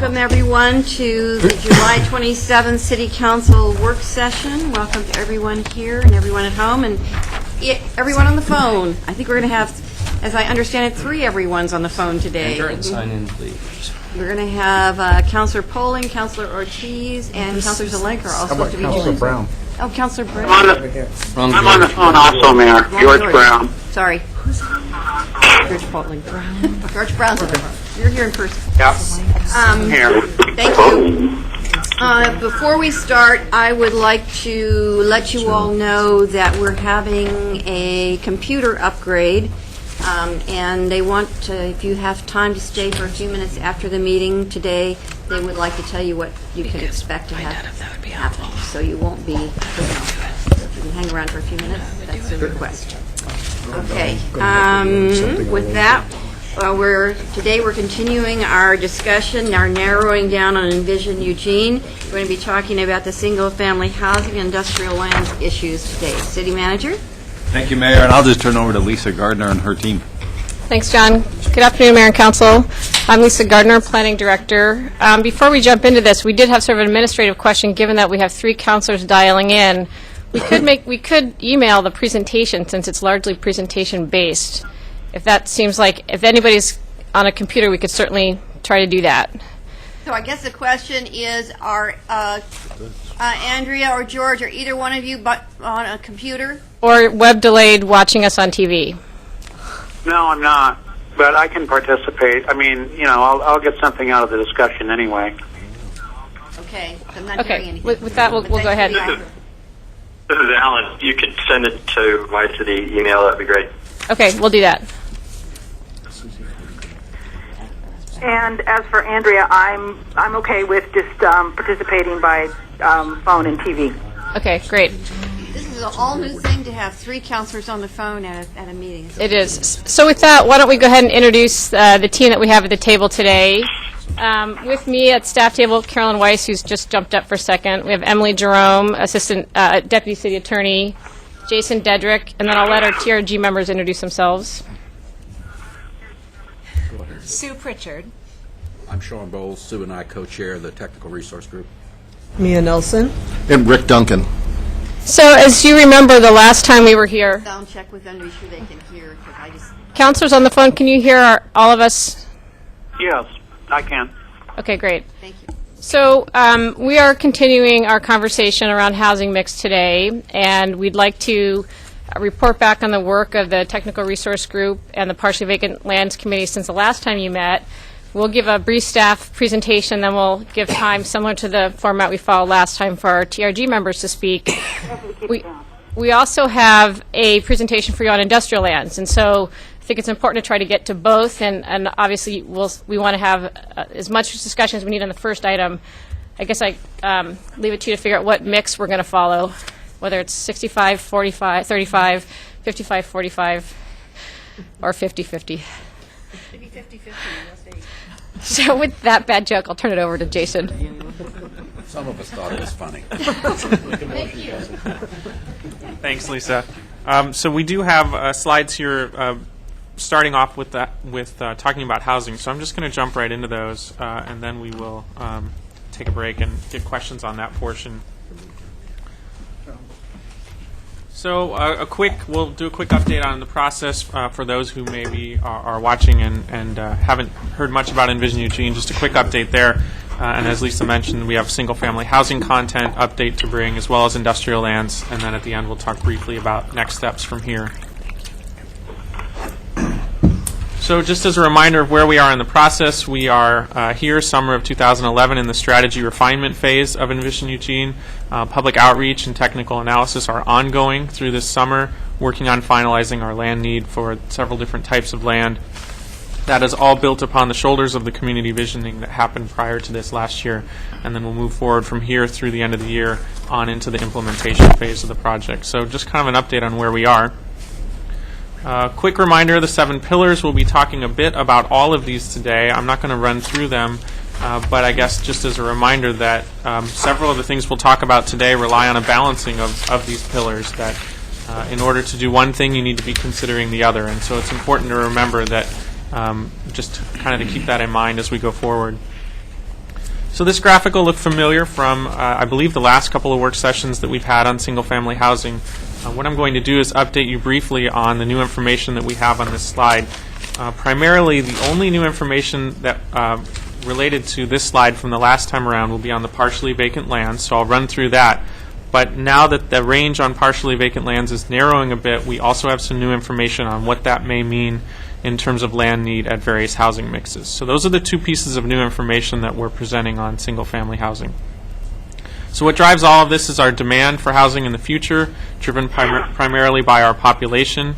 Welcome, everyone, to the July 27th City Council work session. Welcome to everyone here and everyone at home and everyone on the phone. I think we're going to have, as I understand it, 3 everyone's on the phone today. Enter and sign in, please. We're going to have Councilor Poling, Councilor Ortiz, and Councilor Zelenka are also to be joining. Councilor Brown? Oh, Councilor Brown. I'm on the phone also, Mayor. George Brown. Sorry. George Poling. George Brown's on the phone. You're here in person. Yep. Here. Thank you. Before we start, I would like to let you all know that we're having a computer upgrade, and they want to, if you have time to stay for a few minutes after the meeting today, they would like to tell you what you can expect to happen, so you won't be, if you can hang around for a few minutes, that's a request. Okay. With that, today we're continuing our discussion, our narrowing down on Envision Eugene. We're going to be talking about the single-family housing and industrial lands issues today. City Manager? Thank you, Mayor, and I'll just turn over to Lisa Gardner and her team. Thanks, John. Good afternoon, Mayor and Council. I'm Lisa Gardner, Planning Director. Before we jump into this, we did have sort of an administrative question, given that we have 3 councilors dialing in. We could email the presentation since it's largely presentation-based. If that seems like, if anybody's on a computer, we could certainly try to do that. So I guess the question is, are Andrea or George, or either one of you but on a computer? Or web delayed watching us on TV. No, I'm not, but I can participate. I mean, you know, I'll get something out of the discussion anyway. Okay, so I'm not hearing anything. With that, we'll go ahead. This is Alan. You could send it to the email. That'd be great. Okay, we'll do that. And as for Andrea, I'm okay with just participating by phone and TV. Okay, great. This is an all-new thing to have 3 counselors on the phone at a meeting. It is. So with that, why don't we go ahead and introduce the team that we have at the table today. With me at staff table, Carolyn Weiss, who's just jumped up for a second. We have Emily Jerome, Assistant Deputy City Attorney, Jason Dedrick, and then I'll let our TRG members introduce themselves. Sue Pritchard. I'm Sean Bowles. Sue and I co-chair the Technical Resource Group. Mia Nelson. And Rick Duncan. So as you remember, the last time we were here, Sound check with them to be sure they can hear. counselors on the phone, can you hear all of us? Yes, I can. Okay, great. Thank you. So we are continuing our conversation around housing mix today, and we'd like to report back on the work of the Technical Resource Group and the Partially Vacant Lands Committee since the last time you met. We'll give a brief staff presentation, then we'll give time similar to the format we followed last time for our TRG members to speak. We also have a presentation for you on industrial lands, and so I think it's important to try to get to both, and obviously we want to have as much discussion as we need on the first item. I guess I leave it to you to figure out what mix we're going to follow, whether it's 65, 45, 35, 55, 45, or 50-50. Maybe 50-50. So with that bad joke, I'll turn it over to Jason. Some of us thought it was funny. Thank you. Thanks, Lisa. So we do have slides here starting off with talking about housing. So I'm just going to jump right into those, and then we will take a break and get questions on that portion. So we'll do a quick update on the process for those who maybe are watching and haven't heard much about Envision Eugene. Just a quick update there. And as Lisa mentioned, we have single-family housing content update to bring, as well as industrial lands. And then at the end, we'll talk briefly about next steps from here. So just as a reminder of where we are in the process, we are here summer of 2011 in the strategy refinement phase of Envision Eugene. Public outreach and technical analysis are ongoing through this summer, working on finalizing our land need for several different types of land. That is all built upon the shoulders of the community visioning that happened prior to this last year. And then we'll move forward from here through the end of the year on into the implementation phase of the project. So just kind of an update on where we are. Quick reminder, the 7 pillars, we'll be talking a bit about all of these today. I'm not going to run through them, but I guess just as a reminder that several of the things we'll talk about today rely on a balancing of these pillars, that in order to do one thing, you need to be considering the other. And so it's important to remember that just kind of to keep that in mind as we go forward. So this graphic will look familiar from, I believe, the last couple of work sessions that we've had on single-family housing. What I'm going to do is update you briefly on the new information that we have on this slide. Primarily, the only new information that related to this slide from the last time around will be on the partially vacant lands, so I'll run through that. But now that the range on partially vacant lands is narrowing a bit, we also have some new information on what that may mean in terms of land need at various housing mixes. So those are the two pieces of new information that we're presenting on single-family housing. So what drives all of this is our demand for housing in the future, driven primarily by our population.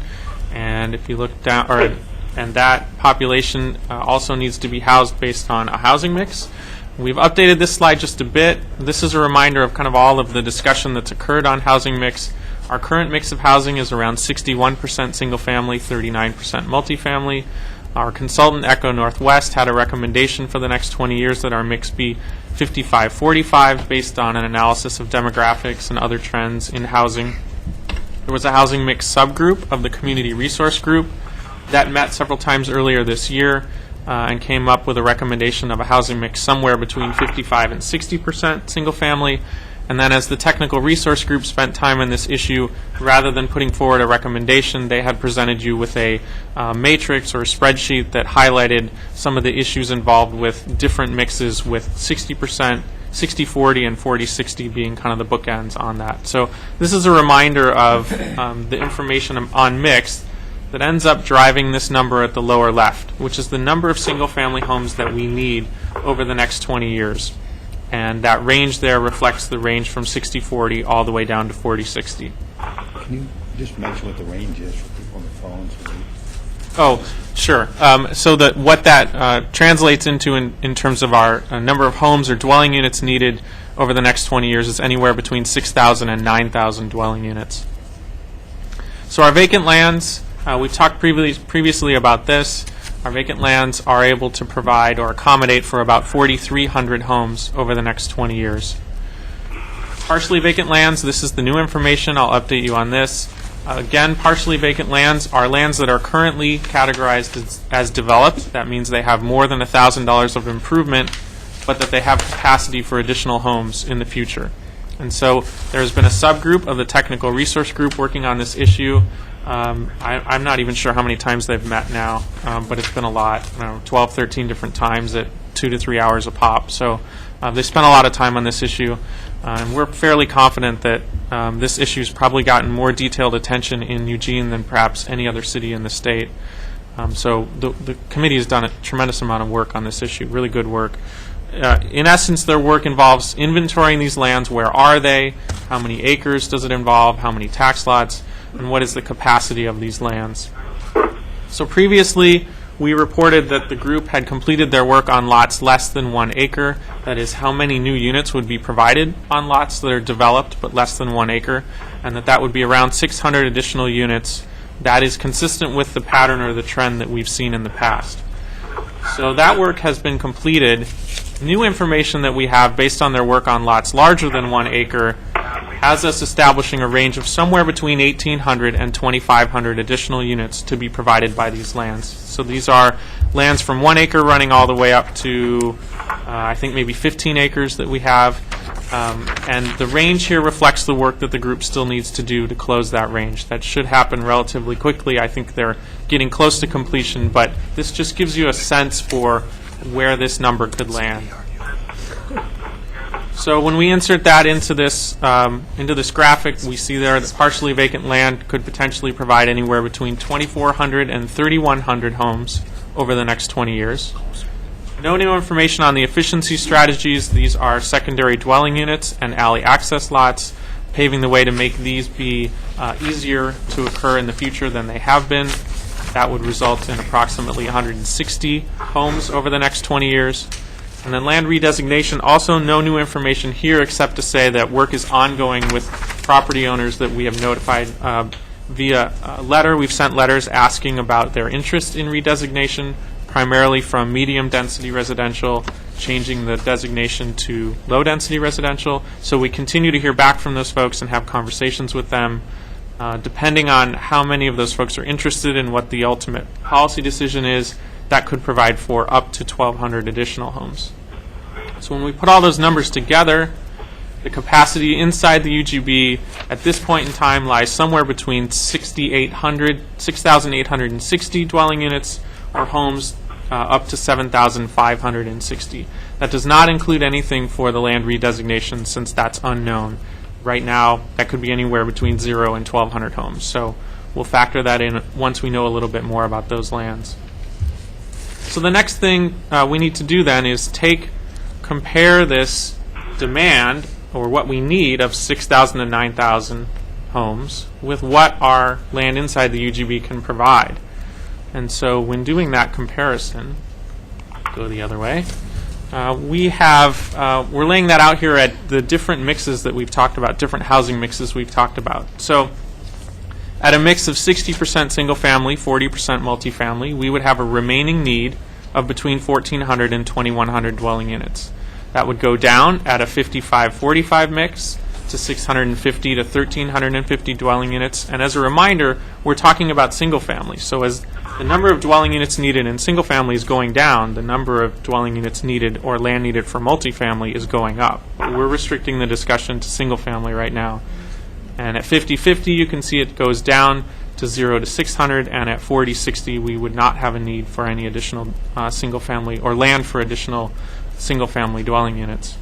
And if you look down, and that population also needs to be housed based on a housing mix. We've updated this slide just a bit. This is a reminder of kind of all of the discussion that's occurred on housing mix. Our current mix of housing is around 61% single-family, 39% multifamily. Our consultant, Echo Northwest, had a recommendation for the next 20 years that our mix be 55-45 based on an analysis of demographics and other trends in housing. There was a housing mix subgroup of the Community Resource Group that met several times earlier this year and came up with a recommendation of a housing mix somewhere between 55 and 60% single-family. And then as the Technical Resource Group spent time on this issue, rather than putting forward a recommendation, they had presented you with a matrix or a spreadsheet that highlighted some of the issues involved with different mixes, with 60%, 60-40, and 40-60 being kind of the bookends on that. So this is a reminder of the information on mix that ends up driving this number at the lower left, which is the number of single-family homes that we need over the next 20 years. And that range there reflects the range from 60-40 all the way down to 40-60. Can you just mention what the range is for people on the phones? Oh, sure. So that what that translates into in terms of our number of homes or dwelling units needed over the next 20 years is anywhere between 6,000 and 9,000 dwelling units. So our vacant lands, we've talked previously about this. Our vacant lands are able to provide or accommodate for about 4,300 homes over the next 20 years. Partially vacant lands, this is the new information. I'll update you on this. Again, partially vacant lands are lands that are currently categorized as developed. That means they have more than $1,000 of improvement, but that they have capacity for additional homes in the future. And so there's been a subgroup of the Technical Resource Group working on this issue. I'm not even sure how many times they've met now, but it's been a lot, 12, 13 different times at 2 to 3 hours a pop. So they spent a lot of time on this issue, and we're fairly confident that this issue's probably gotten more detailed attention in Eugene than perhaps any other city in the state. So the committee has done a tremendous amount of work on this issue, really good work. In essence, their work involves inventorying these lands. Where are they? How many acres does it involve? How many tax lots? And what is the capacity of these lands? So previously, we reported that the group had completed their work on lots less than 1 acre. That is, how many new units would be provided on lots that are developed but less than 1 acre, and that would be around 600 additional units. That is consistent with the pattern or the trend that we've seen in the past. So that work has been completed. New information that we have based on their work on lots larger than 1 acre has us establishing a range of somewhere between 1,800 and 2,500 additional units to be provided by these lands. So these are lands from 1 acre running all the way up to, I think, maybe 15 acres that we have. And the range here reflects the work that the group still needs to do to close that range. That should happen relatively quickly. I think they're getting close to completion, but this just gives you a sense for where this number could land. So when we insert that into this graphic, we see there that partially vacant land could potentially provide anywhere between 2,400 and 3,100 homes over the next 20 years. No new information on the efficiency strategies. These are secondary dwelling units and alley access lots, paving the way to make these be easier to occur in the future than they have been. That would result in approximately 160 homes over the next 20 years. And then land redesignation, also no new information here except to say that work is ongoing with property owners that we have notified via letter. We've sent letters asking about their interest in redesignation, primarily from medium-density residential, changing the designation to low-density residential. So we continue to hear back from those folks and have conversations with them. Depending on how many of those folks are interested in what the ultimate policy decision is, that could provide for up to 1,200 additional homes. So when we put all those numbers together, the capacity inside the UGB at this point in time lies somewhere between 6,860 dwelling units or homes up to 7,560. That does not include anything for the land redesignation, since that's unknown. Right now, that could be anywhere between 0 and 1,200 homes. So we'll factor that in once we know a little bit more about those lands. So the next thing we need to do then is compare this demand, or what we need, of 6,000 to 9,000 homes with what our land inside the UGB can provide. And so when doing that comparison, go the other way, we're laying that out here at the different mixes that we've talked about, different housing mixes we've talked about. So at a mix of 60% single family, 40% multifamily, we would have a remaining need of between 1,400 and 2,100 dwelling units. That would go down at a 55-45 mix to 650 to 1,350 dwelling units. And as a reminder, we're talking about single family. So as the number of dwelling units needed in single family is going down, the number of dwelling units needed or land needed for multifamily is going up. But we're restricting the discussion to single family right now. And at 50-50, you can see it goes down to 0 to 600, and at 40-60, we would not have a need for any additional single family or land for additional single family dwelling units.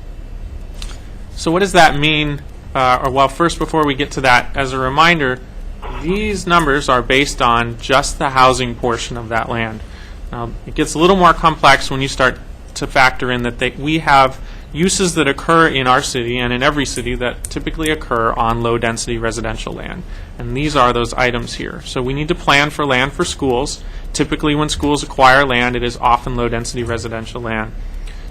So what does that mean? First, before we get to that, as a reminder, these numbers are based on just the housing portion of that land. Now, it gets a little more complex when you start to factor in that we have uses that occur in our city and in every city that typically occur on low-density residential land. And these are those items here. So we need to plan for land for schools. Typically when schools acquire land, it is often low-density residential land.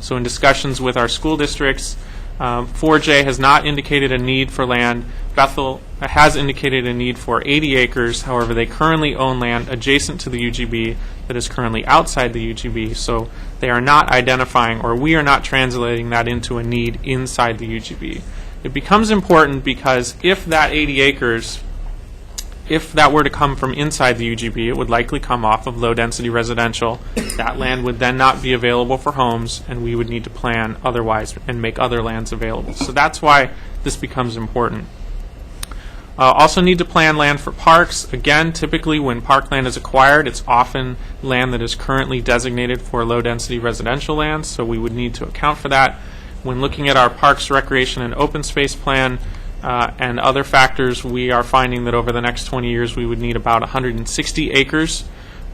So in discussions with our school districts, 4J has not indicated a need for land. Bethel has indicated a need for 80 acres. However, they currently own land adjacent to the UGB that is currently outside the UGB. So they are not identifying, or we are not translating that into a need inside the UGB. It becomes important because if that 80 acres, if that were to come from inside the UGB, it would likely come off of low-density residential. That land would then not be available for homes, and we would need to plan otherwise and make other lands available. So that's why this becomes important. Also need to plan land for parks. Again, typically when parkland is acquired, it's often land that is currently designated for low-density residential lands, so we would need to account for that. When looking at our parks, recreation, and open space plan, and other factors, we are finding that over the next 20 years we would need about 160 acres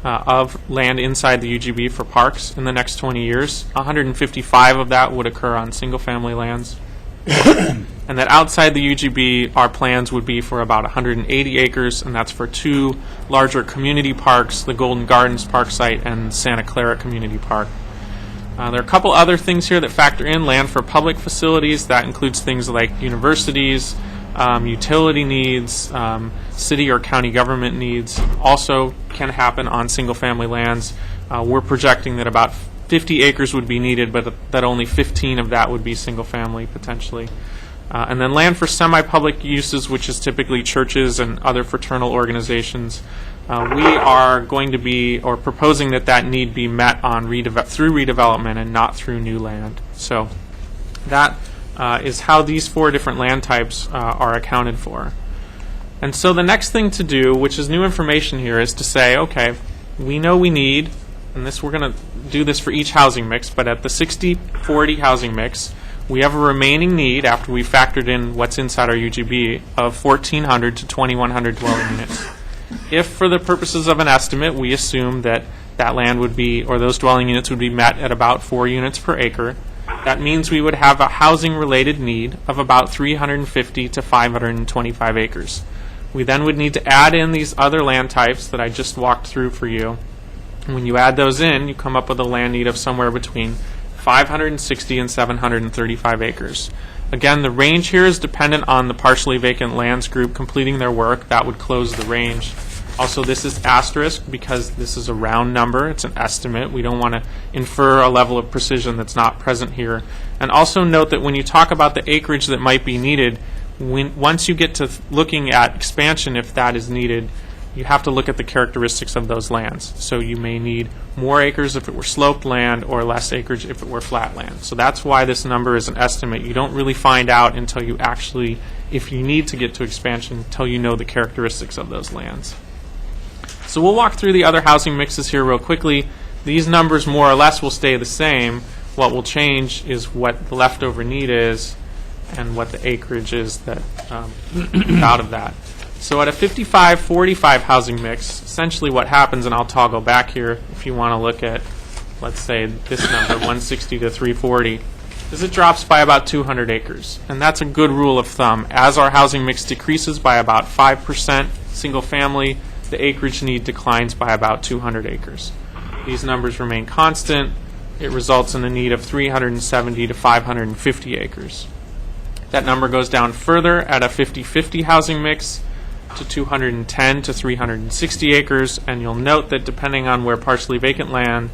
of land inside the UGB for parks in the next 20 years. 155 of that would occur on single-family lands. And that outside the UGB, our plans would be for about 180 acres, and that's for two larger community parks, the Golden Gardens Park Site and Santa Clara Community Park. There are a couple other things here that factor in: land for public facilities. That includes things like universities, utility needs, city or county government needs. Also can happen on single-family lands. We're projecting that about 50 acres would be needed, but that only 15 of that would be single-family potentially. And then land for semi-public uses, which is typically churches and other fraternal organizations. We are going to be, or proposing that need be met on through redevelopment and not through new land. So that is how these four different land types are accounted for. And so the next thing to do, which is new information here, is to say, okay, we know we need, and we're going to do this for each housing mix, but at the 60-40 housing mix, we have a remaining need, after we factored in what's inside our UGB, of 1,400 to 2,100 dwelling units. If, for the purposes of an estimate, we assume that land would be, or those dwelling units would be met at about 4 units per acre, that means we would have a housing-related need of about 350 to 525 acres. We then would need to add in these other land types that I just walked through for you. And when you add those in, you come up with a land need of somewhere between 560 and 735 acres. Again, the range here is dependent on the partially vacant lands group completing their work. That would close the range. Also, this is asterisk because this is a round number. It's an estimate. We don't want to infer a level of precision that's not present here. And also note that when you talk about the acreage that might be needed, once you get to looking at expansion, if that is needed, you have to look at the characteristics of those lands. So you may need more acres if it were sloped land or less acreage if it were flat land. So that's why this number is an estimate. You don't really find out until you actually, if you need to get to expansion, until you know the characteristics of those lands. So we'll walk through the other housing mixes here real quickly. These numbers more or less will stay the same. What will change is what the leftover need is and what the acreage is that out of that. So at a 55-45 housing mix, essentially what happens, and I'll toggle back here if you want to look at, let's say, this number, 160 to 340, is it drops by about 200 acres. And that's a good rule of thumb. As our housing mix decreases by about 5% single family, the acreage need declines by about 200 acres. These numbers remain constant. It results in a need of 370 to 550 acres. That number goes down further at a 50-50 housing mix to 210 to 360 acres, and you'll note that depending on where partially vacant land,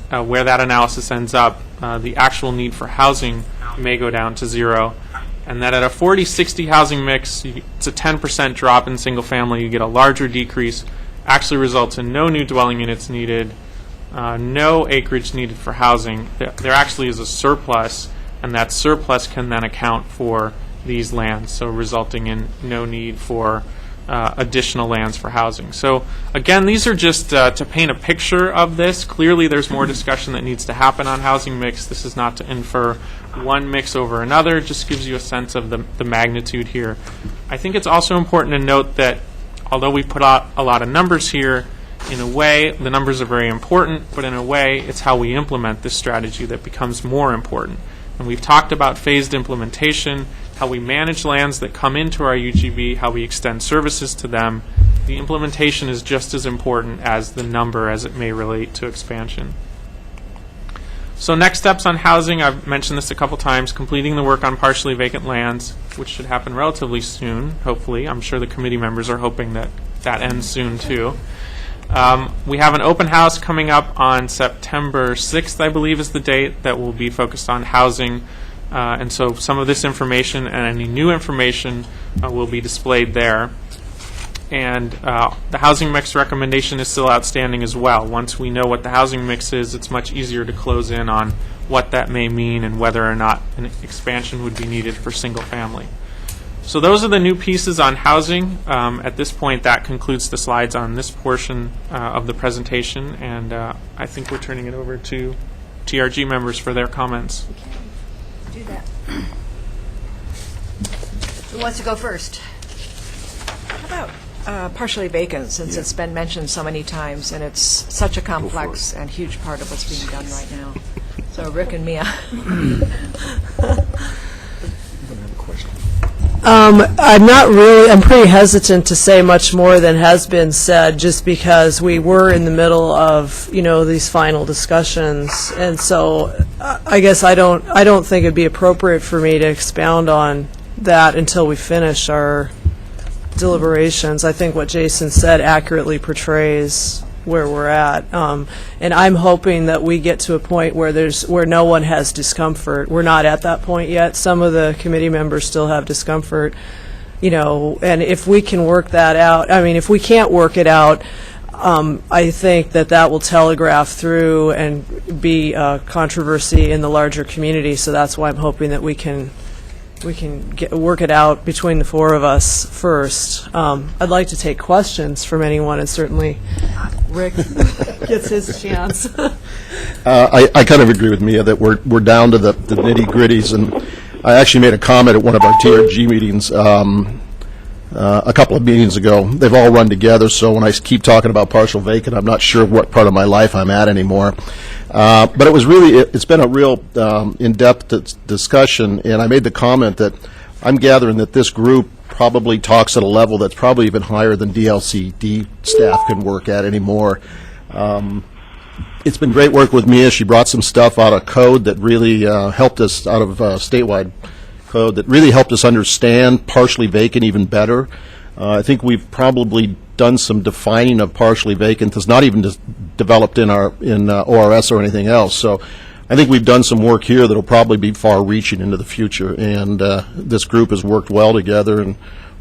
where that analysis ends up, the actual need for housing may go down to 0. And that at a 40-60 housing mix, it's a 10% drop in single family. You get a larger decrease, actually results in no new dwelling units needed, no acreage needed for housing. There actually is a surplus, and that surplus can then account for these lands, so resulting in no need for additional lands for housing. So again, these are just to paint a picture of this. Clearly there's more discussion that needs to happen on housing mix. This is not to infer one mix over another. It just gives you a sense of the magnitude here. I think it's also important to note that although we put out a lot of numbers here, in a way the numbers are very important, but in a way it's how we implement this strategy that becomes more important. And we've talked about phased implementation, how we manage lands that come into our UGB, how we extend services to them. The implementation is just as important as the number as it may relate to expansion. So next steps on housing, I've mentioned this a couple times, completing the work on partially vacant lands, which should happen relatively soon, hopefully. I'm sure the committee members are hoping that that ends soon too. We have an open house coming up on September 6th, I believe is the date, that will be focused on housing. And so some of this information and any new information will be displayed there. And the housing mix recommendation is still outstanding as well. Once we know what the housing mix is, it's much easier to close in on what that may mean and whether or not an expansion would be needed for single family. So those are the new pieces on housing. At this point, that concludes the slides on this portion of the presentation, and I think we're turning it over to TRG members for their comments. Do that. Who wants to go first? How about partially vacant, since it's been mentioned so many times, and it's such a complex and huge part of what's being done right now. So Rick and Mia. I'm pretty hesitant to say much more than has been said, just because we were in the middle of, these final discussions. And so I guess I don't think it'd be appropriate for me to expound on that until we finish our deliberations. I think what Jason said accurately portrays where we're at. And I'm hoping that we get to a point where no one has discomfort. We're not at that point yet. Some of the committee members still have discomfort, and if we can work that out, if we can't work it out, I think that will telegraph through and be a controversy in the larger community. So that's why I'm hoping that we can work it out between the four of us first. I'd like to take questions from anyone, and certainly Rick gets his chance. I kind of agree with Mia that we're down to the nitty-gritties, and I actually made a comment at one of our TRG meetings a couple of meetings ago. They've all run together, so when I keep talking about partial vacant, I'm not sure what part of my life I'm at anymore. But it's been a real in-depth discussion, and I made the comment that I'm gathering that this group probably talks at a level that's probably even higher than DLCD staff can work at anymore. It's been great work with Mia. She brought some stuff out of code that really helped us, out of statewide code, that really helped us understand partially vacant even better. I think we've probably done some defining of partially vacant that's not even developed in ORS or anything else. So I think we've done some work here that will probably be far-reaching into the future. And this group has worked well together, and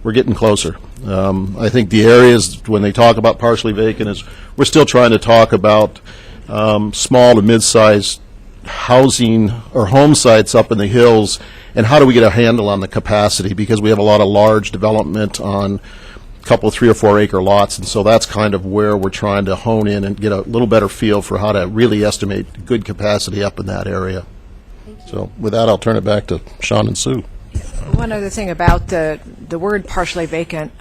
we're getting closer. I think the areas, when they talk about partially vacant, is we're still trying to talk about small to mid-sized housing or home sites up in the hills, and how do we get a handle on the capacity, because we have a lot of large development on a couple of 3 or 4 acre lots, and so that's kind of where we're trying to hone in and get a little better feel for how to really estimate good capacity up in that area. So with that, I'll turn it back to Sean and Sue. One other thing about the word partially vacant,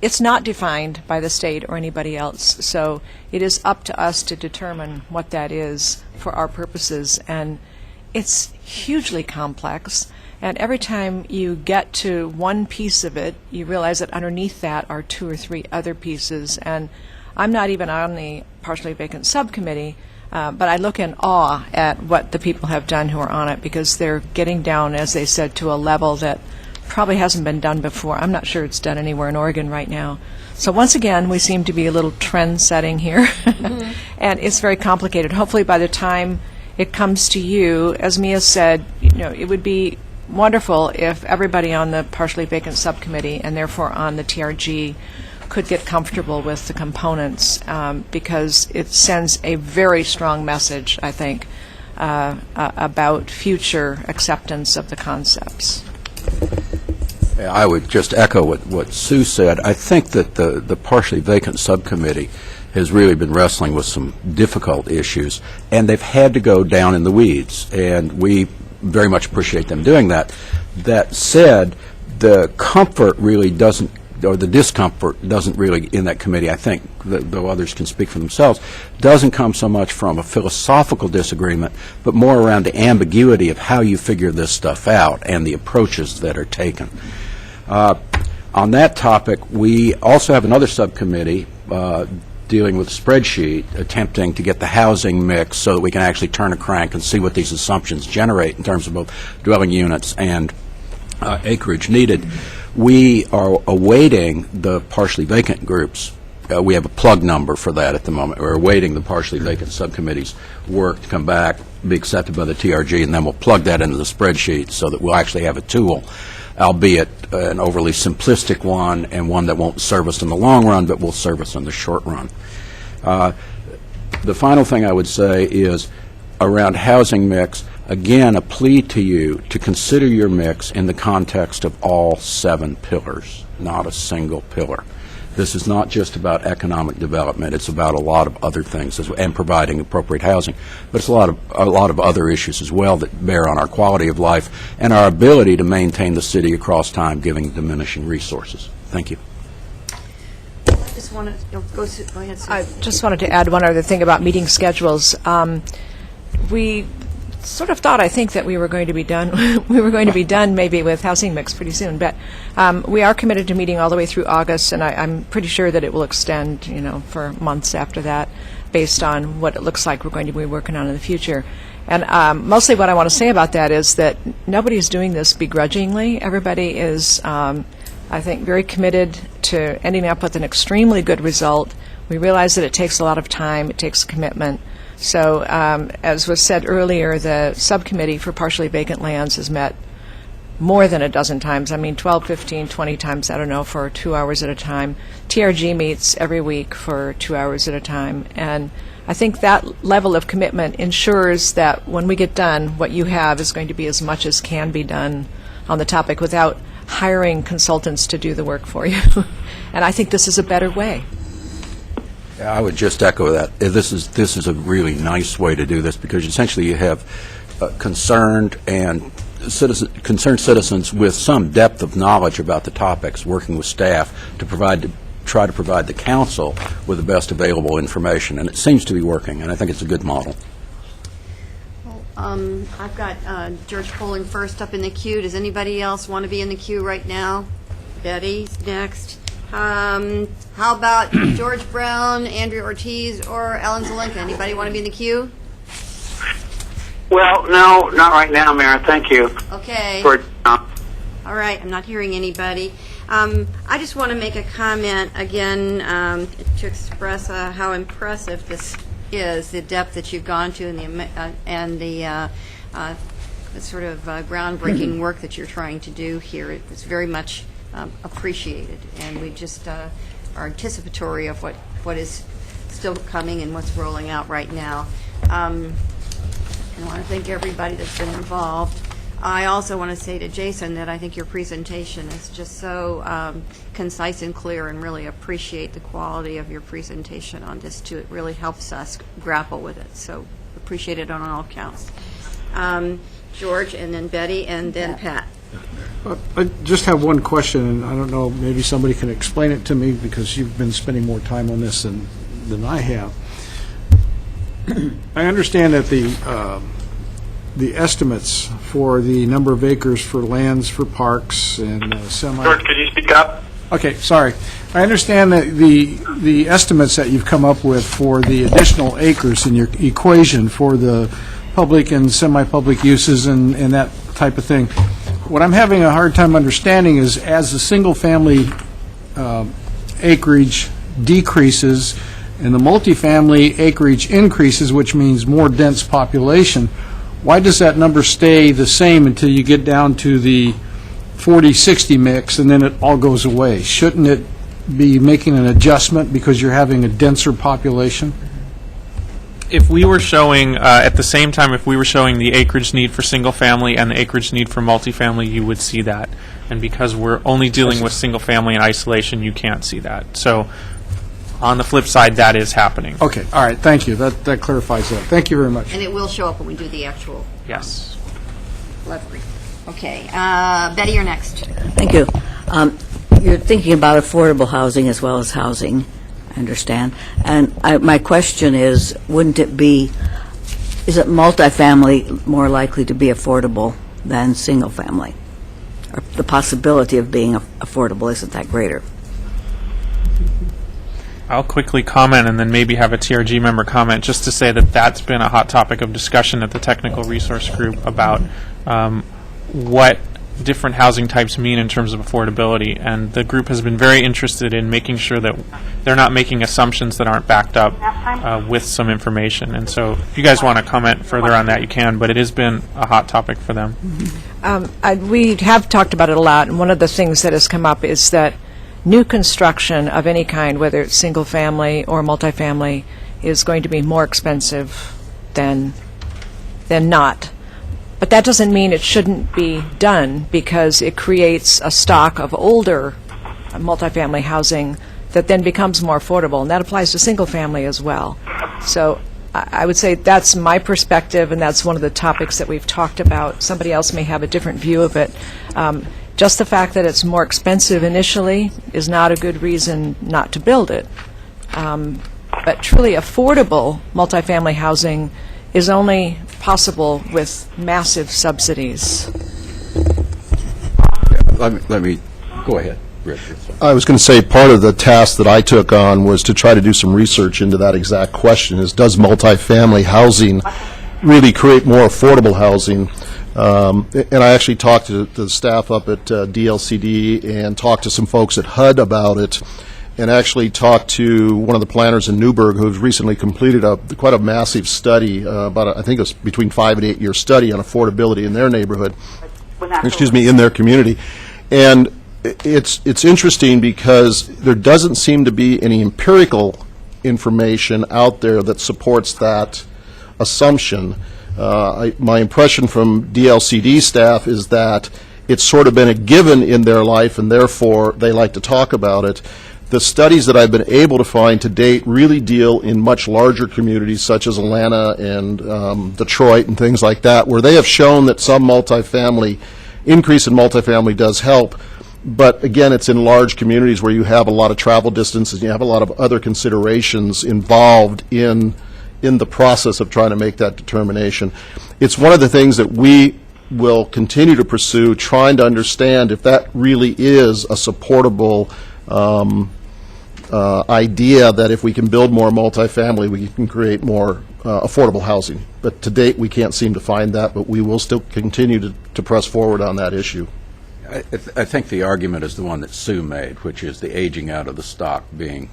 it's not defined by the state or anybody else, so it is up to us to determine what that is for our purposes, and it's hugely complex, and every time you get to one piece of it, you realize that underneath that are 2 or 3 other pieces, and I'm not even on the partially vacant subcommittee, but I look in awe at what the people have done who are on it, because they're getting down, as they said, to a level that probably hasn't been done before. I'm not sure it's done anywhere in Oregon right now. So once again, we seem to be a little trend-setting here, and it's very complicated. Hopefully by the time it comes to you, as Mia said, it would be wonderful if everybody on the partially vacant subcommittee, and therefore on the TRG, could get comfortable with the components, because it sends a very strong message, I think, about future acceptance of the concepts. I would just echo what Sue said. I think that the partially vacant subcommittee has really been wrestling with some difficult issues, and they've had to go down in the weeds, and we very much appreciate them doing that. That said, the comfort really doesn't, or the discomfort doesn't really, in that committee, I think, though others can speak for themselves, doesn't come so much from a philosophical disagreement, but more around the ambiguity of how you figure this stuff out and the approaches that are taken. On that topic, we also have another subcommittee dealing with a spreadsheet, attempting to get the housing mix so that we can actually turn a crank and see what these assumptions generate in terms of both dwelling units and acreage needed. We are awaiting the partially vacant groups. We have a plug number for that at the moment. We're awaiting the partially vacant subcommittee's work to come back, be accepted by the TRG, and then we'll plug that into the spreadsheet so that we'll actually have a tool, albeit an overly simplistic one and one that won't serve us in the long run, but will serve us in the short run. The final thing I would say is around housing mix. Again, a plea to you to consider your mix in the context of all 7 pillars, not a single pillar. This is not just about economic development. It's about a lot of other things and providing appropriate housing. But it's a lot of other issues as well that bear on our quality of life and our ability to maintain the city across time, given diminishing resources. Thank you. I just wanted go ahead, Sue. I just wanted to add one other thing about meeting schedules. We sort of thought, I think, that we were going to be done. We were going to be done maybe with housing mix pretty soon, but we are committed to meeting all the way through August, and I'm pretty sure that it will extend, for months after that, based on what it looks like we're going to be working on in the future. And mostly what I want to say about that is that nobody's doing this begrudgingly. Everybody is, I think, very committed to ending up with an extremely good result. We realize that it takes a lot of time, it takes commitment. So, as was said earlier, the subcommittee for partially vacant lands has met more than a dozen times. 12, 15, 20 times, I don't know, for 2 hours at a time. TRG meets every week for 2 hours at a time. And I think that level of commitment ensures that when we get done, what you have is going to be as much as can be done on the topic without hiring consultants to do the work for you. And I think this is a better way. I would just echo that. This is a really nice way to do this, because essentially you have concerned citizens with some depth of knowledge about the topics, working with staff to try to provide the council with the best available information, and it seems to be working, and I think it's a good model. I've got George Poling first up in the queue. Does anybody else want to be in the queue right now? Betty's next. How about George Brown, Andrea Ortiz, or Ellen Zelenka? Anybody want to be in the queue? Well, no, not right now, Mayor. Thank you. Okay. All right. I'm not hearing anybody. I just want to make a comment again to express how impressive this is, the depth that you've gone to, and the sort of groundbreaking work that you're trying to do here. It's very much appreciated. And we just are anticipatory of what is still coming and what's rolling out right now. I want to thank everybody that's been involved. I also want to say to Jason that I think your presentation is just so concise and clear, and really appreciate the quality of your presentation on this too. It really helps us grapple with it, so appreciate it on all counts. George, and then Betty, and then Pat. I just have one question, and I don't know, maybe somebody can explain it to me, because you've been spending more time on this than I have. I understand that the estimates for the number of acres for lands for parks and semi... George, could you speak up? Okay, sorry. I understand that the estimates that you've come up with for the additional acres in your equation for the public and semi-public uses and that type of thing. What I'm having a hard time understanding is, as the single-family acreage decreases and the multifamily acreage increases, which means more dense population, why does that number stay the same until you get down to the 40-60 mix, and then it all goes away? Shouldn't it be making an adjustment because you're having a denser population? If we were showing, at the same time, if we were showing the acreage need for single-family and the acreage need for multifamily, you would see that. And because we're only dealing with single-family in isolation, you can't see that. So on the flip side, that is happening. Okay, all right, thank you. That clarifies that. Thank you very much. And it will show up when we do the actual Yes. delivery. Okay, Betty, you're next. Thank you. You're thinking about affordable housing as well as housing, I understand. And my question is, is it multifamily more likely to be affordable than single family? Or the possibility of being affordable, isn't that greater? I'll quickly comment and then maybe have a TRG member comment, just to say that that's been a hot topic of discussion at the Technical Resource Group about what different housing types mean in terms of affordability. And the group has been very interested in making sure that they're not making assumptions that aren't backed up with some information. And so if you guys want to comment further on that, you can, but it has been a hot topic for them. We have talked about it a lot, and one of the things that has come up is that new construction of any kind, whether it's single-family or multifamily, is going to be more expensive than not. But that doesn't mean it shouldn't be done, because it creates a stock of older multifamily housing that then becomes more affordable, and that applies to single-family as well. So I would say that's my perspective, and that's one of the topics that we've talked about. Somebody else may have a different view of it. Just the fact that it's more expensive initially is not a good reason not to build it. But truly affordable multifamily housing is only possible with massive subsidies. Let me go ahead, Rick. I was going to say part of the task that I took on was to try to do some research into that exact question, is does multifamily housing really create more affordable housing? And I actually talked to the staff up at DLCD and talked to some folks at HUD about it, and actually talked to one of the planners in Newburgh who's recently completed quite a massive study, I think it was between 5 and 8 year study on affordability in their neighborhood, in their community. And it's interesting because there doesn't seem to be any empirical information out there that supports that assumption. My impression from DLCD staff is that it's sort of been a given in their life, and therefore they like to talk about it. The studies that I've been able to find to date really deal in much larger communities such as Atlanta and Detroit and things like that, where they have shown that some increase in multifamily does help. But again, it's in large communities where you have a lot of travel distances and you have a lot of other considerations involved in the process of trying to make that determination. It's one of the things that we will continue to pursue, trying to understand if that really is a supportable idea that if we can build more multifamily, we can create more affordable housing. But to date, we can't seem to find that, but we will still continue to press forward on that issue. I think the argument is the one that Sue made, which is the aging out of the stock being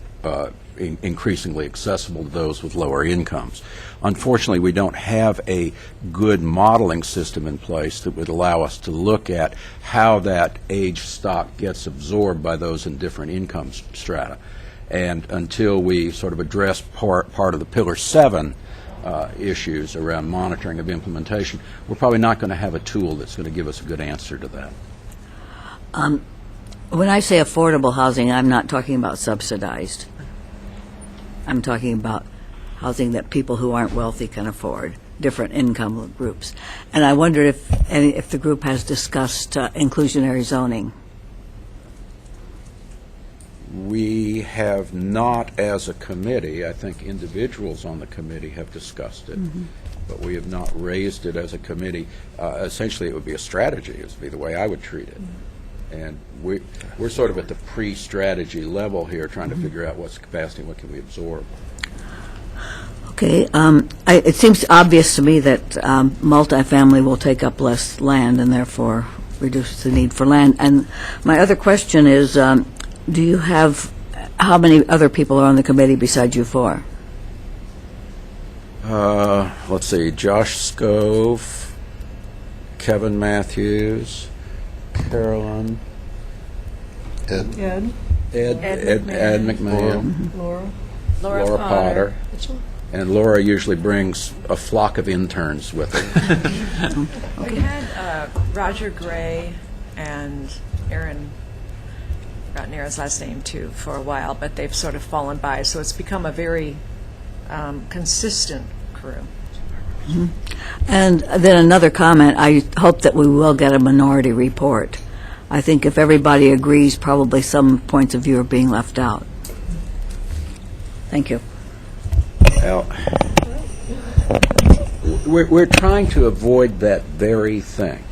increasingly accessible to those with lower incomes. Unfortunately, we don't have a good modeling system in place that would allow us to look at how that age stock gets absorbed by those in different income strata. And until we sort of address part of the Pillar 7 issues around monitoring of implementation, we're probably not going to have a tool that's going to give us a good answer to that. When I say affordable housing, I'm not talking about subsidized. I'm talking about housing that people who aren't wealthy can afford, different income groups. And I wondered if the group has discussed inclusionary zoning. We have not as a committee. I think individuals on the committee have discussed it, but we have not raised it as a committee. Essentially, it would be a strategy, it would be the way I would treat it. And we're sort of at the pre-strategy level here, trying to figure out what's the capacity and what can we absorb. Okay. It seems obvious to me that multifamily will take up less land and therefore reduce the need for land. And my other question is, do you have, how many other people are on the committee besides you four? Let's see, Josh Scove, Kevin Matthews, Carolyn, Ed McMahon, Laura Potter, and Laura usually brings a flock of interns with her. We had Roger Gray and Aaron, forgotten Aaron's last name too, for a while, but they've sort of fallen by, so it's become a very consistent crew. And then another comment, I hope that we will get a minority report. I think if everybody agrees, probably some points of view are being left out. Thank you. Well, we're trying to avoid that very thing.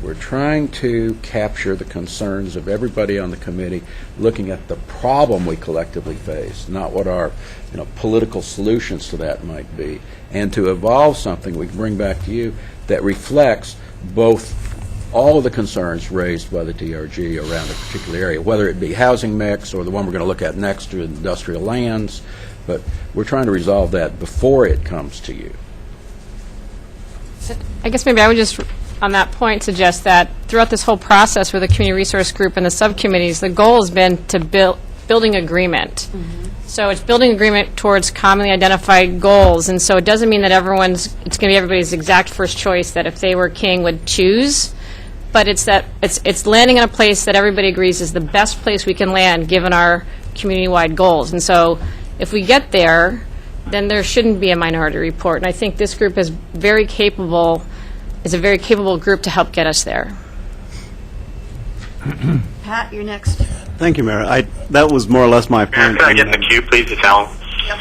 We're trying to capture the concerns of everybody on the committee, looking at the problem we collectively face, not what our political solutions to that might be, and to evolve something we can bring back to you that reflects both all of the concerns raised by the DRG around a particular area, whether it be housing mix or the one we're going to look at next to industrial lands. But we're trying to resolve that before it comes to you. I guess maybe I would just, on that point, suggest that throughout this whole process with the Community Resource Group and the subcommittees, the goal has been to building agreement. So it's building agreement towards commonly identified goals, and so it doesn't mean that it's going to be everybody's exact first choice that if they were king would choose, but it's that it's landing in a place that everybody agrees is the best place we can land given our community-wide goals. And so if we get there, then there shouldn't be a minority report. And I think this group is a very capable group to help get us there. Pat, you're next. Thank you, Mayor. That was more or less my point. Can I get in the queue, please, it's Alan? Yep.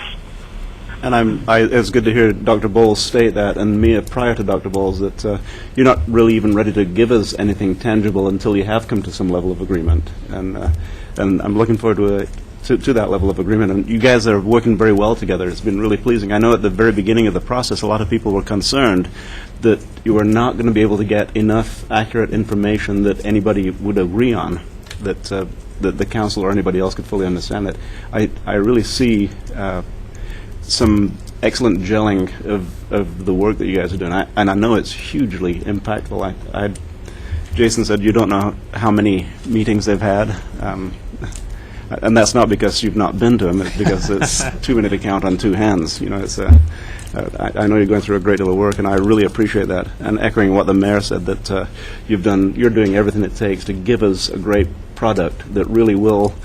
And it's good to hear Dr. Bowles state that, and Mia prior to Dr. Bowles, that you're not really even ready to give us anything tangible until you have come to some level of agreement. And I'm looking forward to that level of agreement. And you guys are working very well together. It's been really pleasing. I know at the very beginning of the process, a lot of people were concerned that you were not going to be able to get enough accurate information that anybody would agree on, that the council or anybody else could fully understand it. I really see some excellent gelling of the work that you guys are doing, and I know it's hugely impactful. Jason said you don't know how many meetings they've had, and that's not because you've not been to them. It's because it's too many to count on two hands. I know you're going through a great deal of work, and I really appreciate that. And echoing what the mayor said, that you're doing everything it takes to give us a great product that really will,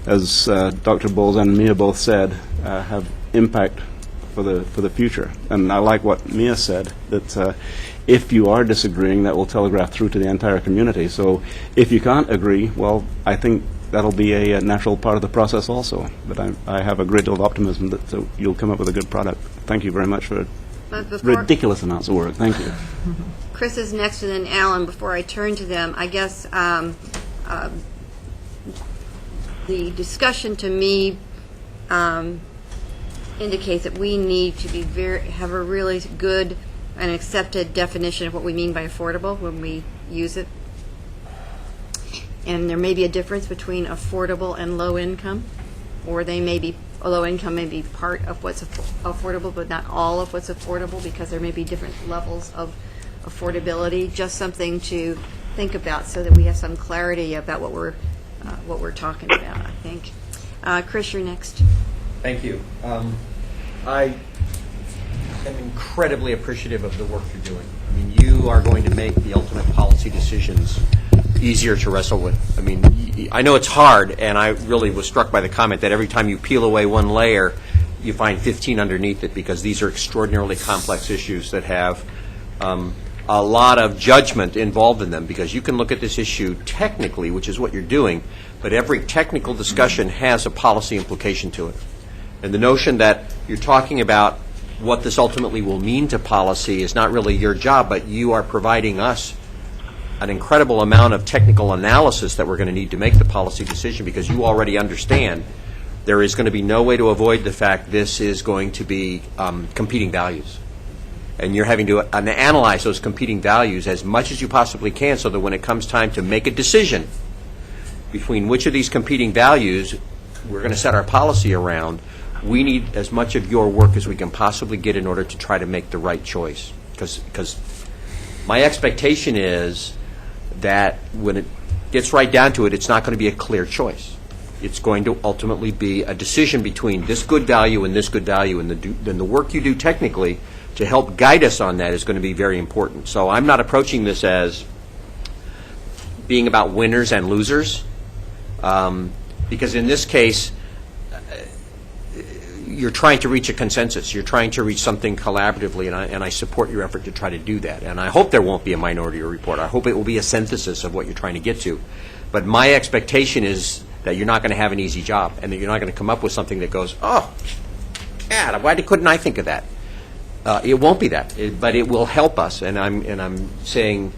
as Dr. Bowles and Mia both said, have impact for the future. And I like what Mia said, that if you are disagreeing, that will telegraph through to the entire community. So if you can't agree, well, I think that'll be a natural part of the process also. But I have a great deal of optimism that you'll come up with a good product. Thank you very much for ridiculous amounts of work. Thank you. Chris is next, and then Alan. Before I turn to them, I guess the discussion to me indicates that we need to be have a really good and accepted definition of what we mean by affordable when we use it. And there may be a difference between affordable and low income. or they may be, low income may be part of what's affordable, but not all of what's affordable, because there may be different levels of affordability. Just something to think about so that we have some clarity about what we're talking about, I think. Chris, you're next. Thank you. I am incredibly appreciative of the work you're doing. I mean, you are going to make the ultimate policy decisions easier to wrestle with. I mean, I know it's hard, and I really was struck by the comment that every time you peel away one layer, you find 15 underneath it, because these are extraordinarily complex issues that have a lot of judgment involved in them, because you can look at this issue technically, which is what you're doing, but every technical discussion has a policy implication to it. And the notion that you're talking about what this ultimately will mean to policy is not really your job, but you are providing us an incredible amount of technical analysis that we're going to need to make the policy decision, because you already understand there is going to be no way to avoid the fact this is going to be competing values. And you're having to analyze those competing values as much as you possibly can, so that when it comes time to make a decision between which of these competing values we're going to set our policy around, we need as much of your work as we can possibly get in order to try to make the right choice. Because my expectation is that when it gets right down to it, it's not going to be a clear choice. It's going to ultimately be a decision between this good value and this good value, and then the work you do technically to help guide us on that is going to be very important. So I'm not approaching this as being about winners and losers, because in this case, you're trying to reach a consensus. You're trying to reach something collaboratively, and I support your effort to try to do that. And I hope there won't be a minority report. I hope it will be a synthesis of what you're trying to get to. But my expectation is that you're not going to have an easy job, and that you're not going to come up with something that goes, oh, yeah, why couldn't I think of that? It won't be that, but it will help us. And I'm saying,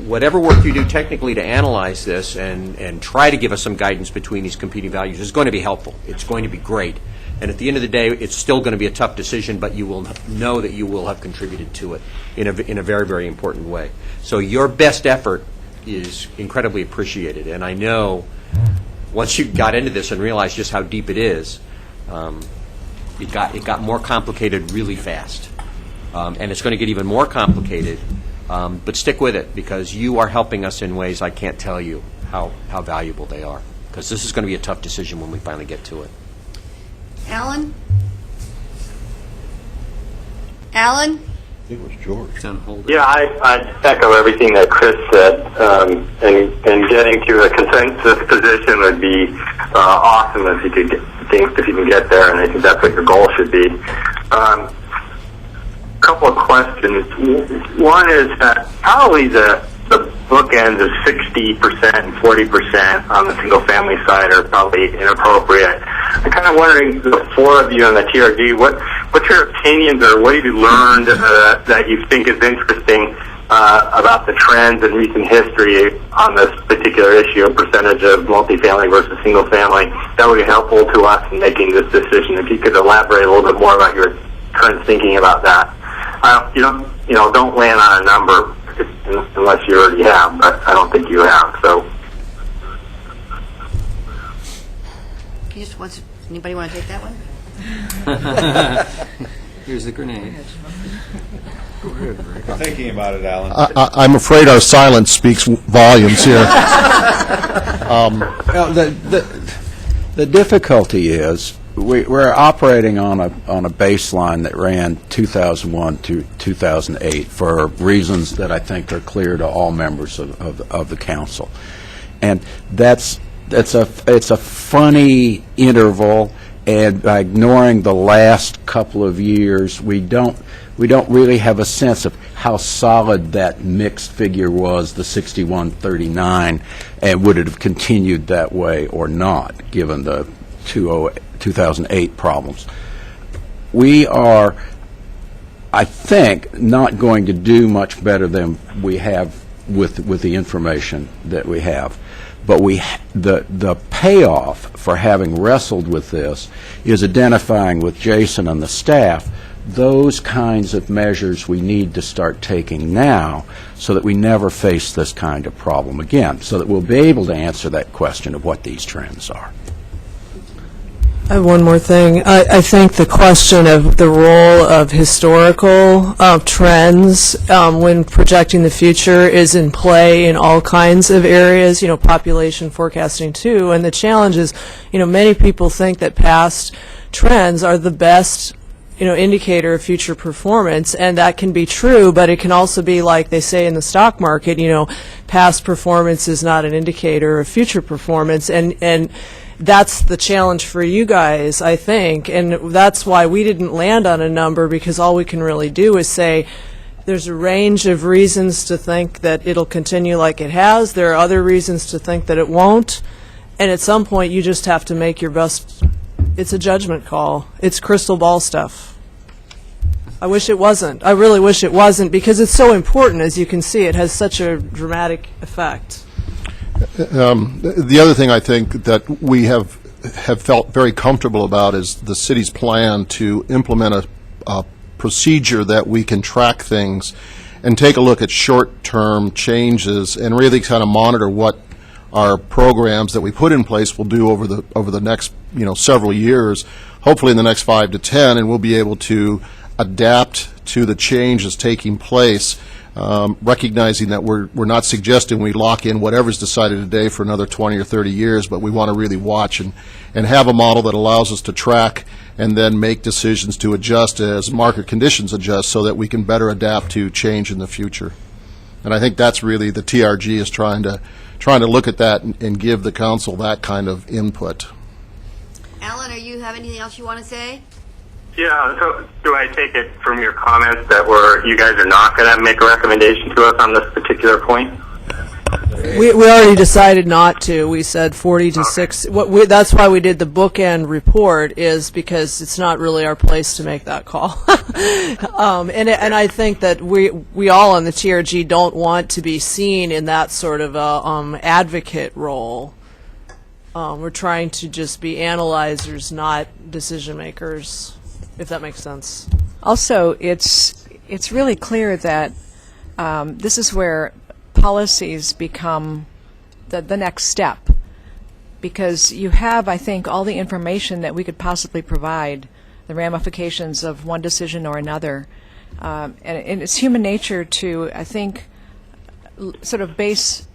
whatever work you do technically to analyze this and try to give us some guidance between these competing values is going to be helpful. It's going to be great. And at the end of the day, it's still going to be a tough decision, but you will know that you will have contributed to it in a very, very important way. So your best effort is incredibly appreciated. And I know once you got into this and realized just how deep it is, it got more complicated really fast. And it's going to get even more complicated, but stick with it, because you are helping us in ways I can't tell you how valuable they are, because this is going to be a tough decision when we finally get to it. Alan? Alan? I think it was George. Yeah, I echo everything that Chris said, and getting to a consensus position would be awesome if you can get there, and I think that's what your goal should be. Couple of questions. One is that probably the bookends of 60% and 40% on the single-family side are probably inappropriate. I'm kind of wondering, the four of you on the TRG, what's your opinions, or what have you learned that you think is interesting about the trends in recent history on this particular issue, a percentage of multifamily versus single-family? That would be helpful to us in making this decision. If you could elaborate a little bit more about your current thinking about that. Don't land on a number unless you already have, but I don't think you have. So, anybody want to take that one? Here's the grenade. Thinking about it, Alan. I'm afraid our silence speaks volumes here. The difficulty is we're operating on a baseline that ran 2001 to 2008 for reasons that I think are clear to all members of the council, and it's a funny interval. And by ignoring the last couple of years, we don't really have a sense of how solid that mixed figure was, the 61-39, and would it have continued that way or not, given the 2008 problems. We are, I think, not going to do much better than we have with the information that we have. But the payoff for having wrestled with this is identifying with Jason and the staff those kinds of measures we need to start taking now so that we never face this kind of problem again, so that we'll be able to answer that question of what these trends are. I have one more thing. I think the question of the role of historical trends when projecting the future is in play in all kinds of areas, population forecasting too. And the challenge is, many people think that past trends are the best indicator of future performance, and that can be true, but it can also be like they say in the stock market, past performance is not an indicator of future performance, and that's the challenge for you guys, I think, and that's why we didn't land on a number, because all we can really do is say there's a range of reasons to think that it'll continue like it has. There are other reasons to think that it won't, and at some point you just have to make your best. It's a judgment call. It's crystal ball stuff. I wish it wasn't. I really wish it wasn't, because it's so important. As you can see, it has such a dramatic effect. The other thing I think that we have felt very comfortable about is the city's plan to implement a procedure that we can track things and take a look at short-term changes and really kind of monitor what our programs that we put in place will do over the next several years, hopefully in the next 5 to 10, and we'll be able to adapt to the changes taking place. Recognizing that we're not suggesting we lock in whatever's decided today for another 20 or 30 years, but we want to really watch and have a model that allows us to track and then make decisions to adjust as market conditions adjust so that we can better adapt to change in the future. And I think that's really the TRG is trying to look at that and give the council that kind of input. Alan, are you have anything else you want to say? Yeah, so do I take it from your comments that you guys are not going to make a recommendation to us on this particular point? We already decided not to. We said 40 to 60. That's why we did the bookend report, is because it's not really our place to make that call. And I think that we all on the TRG don't want to be seen in that sort of advocate role. We're trying to just be analyzers, not decision makers, if that makes sense. Also, it's really clear that this is where policies become the next step, because you have, I think, all the information that we could possibly provide, the ramifications of one decision or another. And it's human nature to, I think, sort of base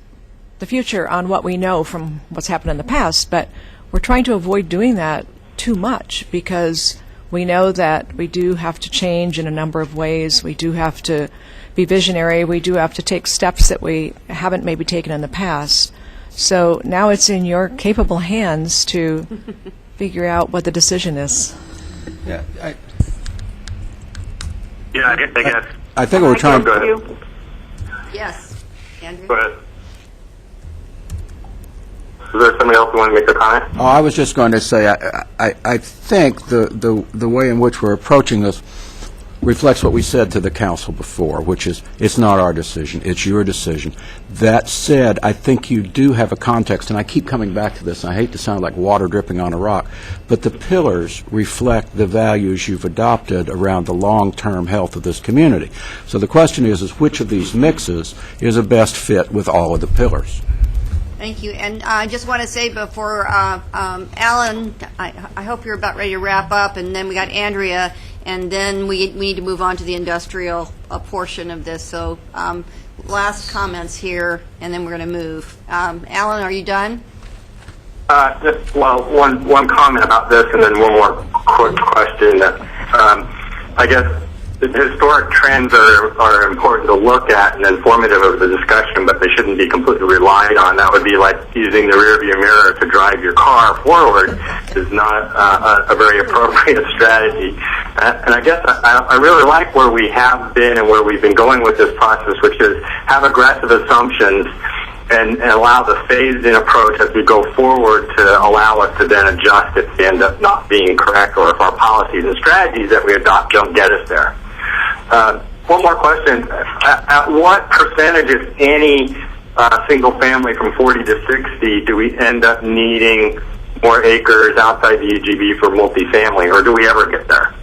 the future on what we know from what's happened in the past, but we're trying to avoid doing that too much, because we know that we do have to change in a number of ways. We do have to be visionary. We do have to take steps that we haven't maybe taken in the past. So now it's in your capable hands to figure out what the decision is. Yeah, I guess. I think we're trying. Go ahead. Yes, Andrew. Go ahead. Is there somebody else who want to make a comment? Oh, I was just going to say, I think the way in which we're approaching this reflects what we said to the council before, which is it's not our decision, it's your decision. That said, I think you do have a context, and I keep coming back to this, and I hate to sound like water dripping on a rock, but the pillars reflect the values you've adopted around the long-term health of this community. So the question is which of these mixes is a best fit with all of the pillars? Thank you. And I just want to say before, Alan, I hope you're about ready to wrap up, and then we got Andrea, and then we need to move on to the industrial portion of this. So last comments here, and then we're going to move. Alan, are you done? Well, one comment about this, and then one more quick question. I guess the historic trends are important to look at and informative of the discussion, but they shouldn't be completely relied on. That would be like using the rearview mirror to drive your car forward is not a very appropriate strategy. And I guess I really like where we have been and where we've been going with this process, which is have aggressive assumptions and allow the phased-in approach as we go forward to allow us to then adjust if they end up not being correct or if our policies and strategies that we adopt don't get us there. One more question. At what percentage, if any, single family from 40 to 60 do we end up needing more acres outside the UGB for multifamily, or do we ever get there?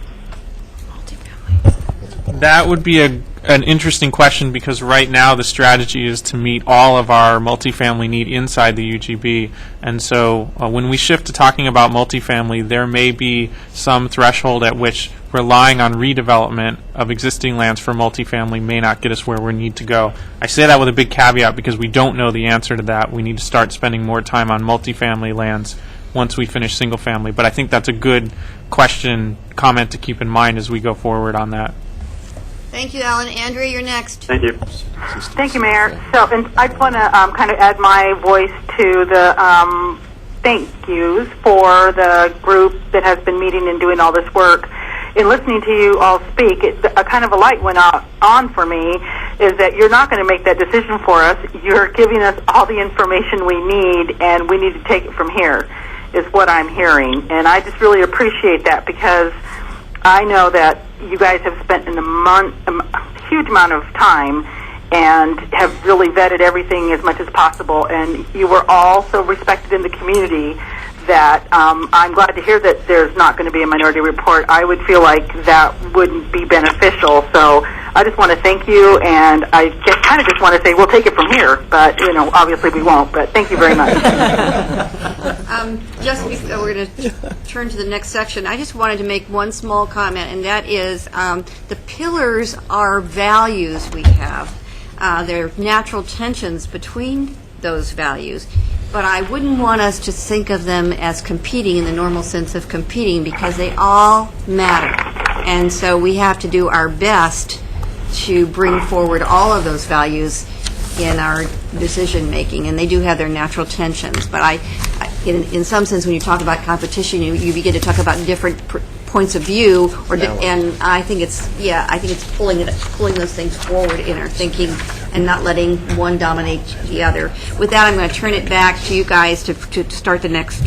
That would be an interesting question, because right now the strategy is to meet all of our multifamily need inside the UGB. And so when we shift to talking about multifamily, there may be some threshold at which relying on redevelopment of existing lands for multifamily may not get us where we need to go. I say that with a big caveat because we don't know the answer to that. We need to start spending more time on multifamily lands once we finish single family. But I think that's a good comment to keep in mind as we go forward on that. Thank you, Alan. Andrea, you're next. Thank you. Thank you, Mayor. So, and I just want to kind of add my voice to the thank yous for the group that has been meeting and doing all this work. In listening to you all speak, a kind of a light went on for me, is that you're not going to make that decision for us. You're giving us all the information we need, and we need to take it from here, is what I'm hearing. And I just really appreciate that, because I know that you guys have spent a huge amount of time and have really vetted everything as much as possible, and you were all so respected in the community that I'm glad to hear that there's not going to be a minority report. I would feel like that wouldn't be beneficial. So I just want to thank you, and I kind of just want to say we'll take it from here, but obviously we won't. But thank you very much. Just before we're going to turn to the next section, I just wanted to make one small comment, and that is the pillars are values we have. There are natural tensions between those values, but I wouldn't want us to think of them as competing in the normal sense of competing, because they all matter. And so we have to do our best to bring forward all of those values in our decision making, and they do have their natural tensions. But in some sense, when you talk about competition, you begin to talk about different points of view, and I think it's pulling those things forward in our thinking and not letting one dominate the other. With that, I'm going to turn it back to you guys to start the next